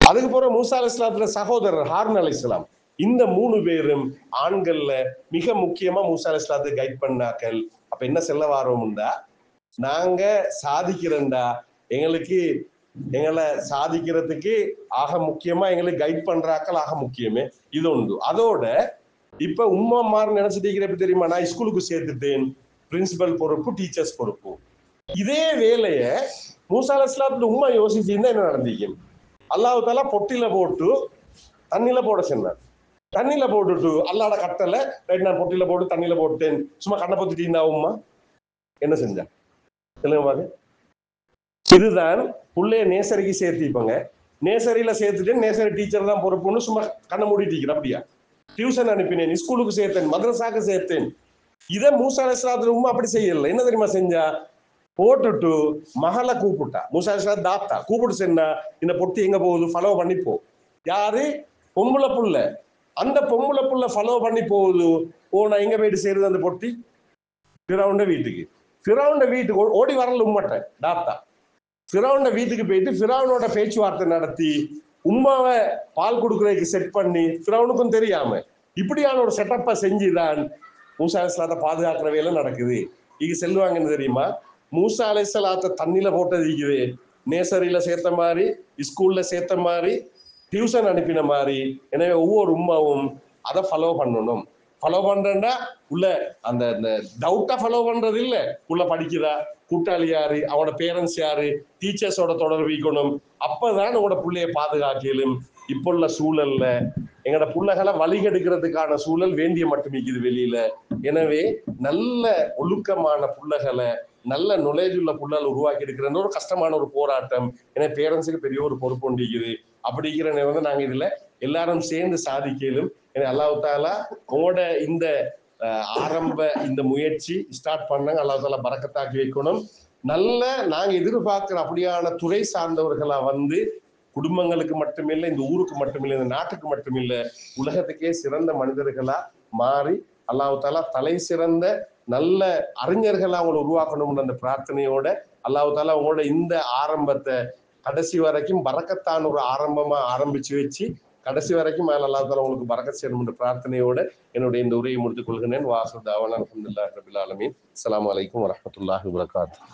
அதுக்கு போற மூசா அலைஹிஸ்ஸலாத்துடைய சகோதரர் ஹாரூன் அலைஹிஸ்ஸலாம். இந்த 3 பேரும் ஆண்கள்ல மிக முக்கியமா மூசா அலைஹிஸ்ஸலாத்தை கைட் பண்ணாக்கள். அப்ப என்ன சொல்ல வாரோம்டா, நாங்க சாதிக்கிறேன்டா, எங்களை சாதிக்கிறதுக்கு ஆக முக்கியமா எங்களுக்கு கைட் பண்றாக்கள் ஆக முக்கியமே. இது ஒன்று. அதோட இப்ப உம்மாமார் நினைச்சிட்டு எப்படி தெரியுமா, நான் ஸ்கூலுக்கு சேர்த்துட்டேன், பிரின்சிபல் பொறுப்பு, டீச்சர்ஸ் பொறுப்பு. இதே வேலைய மூசா அலைஹிஸ்ஸலாத்துடைய உம்மா யோசிச்சிருந்தா என்ன நடந்திருக்கும்? அல்லாஹ் தஆலா பொட்டில போட்டு தண்ணியில போட சொன்னார். தண்ணியில போட்டுட்டு அல்லாஹ்ட கட்டளை, ரைட், நான் பொட்டில போட்டு தண்ணியில போட்டேன், சும்மா கண்ணை பொத்திட்டீங்கன்னா உம்மா என்ன செஞ்சா சொல்லுங்க. இதுதான் புள்ளைய நேசரிக்கு சேர்த்திப்பாங்க. நேசரியில சேர்த்துட்டேன், நேசரி டீச்சர் தான் பொறுப்புன்னு சும்மா கண்ணை மூடிட்டு அப்படியா? டியூஷன் அனுப்பினேன், ஸ்கூலுக்கு சேர்த்தேன், மதரசாக்கு சேர்த்தேன். இதை மூசா அலைஹிஸ்ஸலாத்து உம்மா அப்படி செய்யல. என்ன தெரியுமா செஞ்சா? போட்டுட்டு மகளை கூப்பிட்டா. மூசா அலைஹிஸ்ஸலாம் தாத்தா கூப்பிட்டு சொன்னா, இந்த பொட்டி எங்க போகுது, ஃபாலோ பண்ணிப்போ. யாரு? பொம்பளை புள்ள. அந்த பொம்பளை புள்ள ஃபாலோ பண்ணி போகுது. நான் எங்க போயிட்டு சேருது அந்த பொட்டி? ஃபிரௌன்ட வீட்டுக்கு. ஃபிரௌன்ட வீட்டுக்கு ஓடி வரல உம்மட்ட தாத்தா. ஃபிரௌன்ட வீட்டுக்கு போயிட்டு ஃபிரௌனோட பேச்சுவார்த்தை நடத்தி உம்மாவை பால் கொடுக்குறதுக்கு செட் பண்ணி, ஃபிரௌனுக்கும் தெரியாம இப்படியான ஒரு செட்டப்பை செஞ்சுதான் மூசா அலைஹிஸ்ஸலாத்தை பாதுகாக்கிற வேலை நடக்குது. இங்க செல்வாங்கன்னு தெரியுமா? மூசா அலைஹிஸ்ஸலாத்தை தண்ணியில போட்டது இருக்குது, நேசரியில சேர்த்த மாதிரி, ஸ்கூல்ல சேர்த்த மாதிரி, டியூஷன் அனுப்பின மாதிரி. எனவே ஒவ்வொரு உம்மாவும் அதை ஃபாலோ பண்ணணும். ஃபாலோ பண்றேன்னா உள்ள அந்த டவுட்டா ஃபாலோ பண்றது இல்ல, உள்ள படிக்கிறா, கூட்டாளி யாரு, அவனோட பேரண்ட்ஸ் யாரு, டீச்சர்ஸோட தொடர்பு வைக்கணும். அப்பதான் உங்களோட பிள்ளைய பாதுகாக்கலும். இப்போ உள்ள சூழல்ல எங்களோட பிள்ளைகளை வழிகெடுக்கிறதுக்கான சூழல் வேண்டிய மட்டும் இருக்குது வெளியில. எனவே நல்ல ஒழுக்கமான பிள்ளைகளை, நல்ல நுழைவுள்ள புள்ளால் உருவாக்கி எடுக்கிறன்ற ஒரு கஷ்டமான ஒரு போராட்டம். ஏன்னா பேரண்ட்ஸுக்கு பெரிய ஒரு பொறுப்பு ஒன்றிக்குது. அப்படிங்கிற நேரம் நாங்க இதுல எல்லாரும் சேர்ந்து சாதிக்கலும். ஏன்னா அல்லாஹ் தஆலா உங்களோட இந்த ஆரம்ப இந்த முயற்சி ஸ்டார்ட் பண்ணாங்க, அல்லாஹ் தஆலா பரக்கத்தாக்கி வைக்கணும். நல்ல நாங்க எதிர்பார்க்கிற அப்படியான துறை சார்ந்தவர்களா வந்து குடும்பங்களுக்கு மட்டுமில்லை, இந்த ஊருக்கு மட்டுமில்லை, இந்த நாட்டுக்கு மட்டுமில்லை, உலகத்துக்கே சிறந்த மனிதர்களா மாறி அல்லாஹ் தஆலா தலை சிறந்த நல்ல அறிஞர்களா அவங்களை உருவாக்கணும்னு அந்த பிரார்த்தனையோட அல்லாஹ் தஆலா உங்களோட இந்த ஆரம்பத்தை கடைசி வரைக்கும் பரக்கத்தான ஒரு ஆரம்பமா ஆரம்பிச்சு வச்சு கடைசி வரைக்கும் மேல அல்லாஹ் தஆலா உங்களுக்கு பரக்கத் செய்யணும் என்ற பிரார்த்தனையோட என்னுடைய இந்த உரையை முடித்துக் கொள்கிறேன். வாஹிரு தஅவானா அல்ஹம்துலில்லாஹி ரப்பில் ஆலமீன். அஸ்ஸலாமு அலைக்கும் வரஹ்மத்துல்லாஹி வபரகாத்துஹு.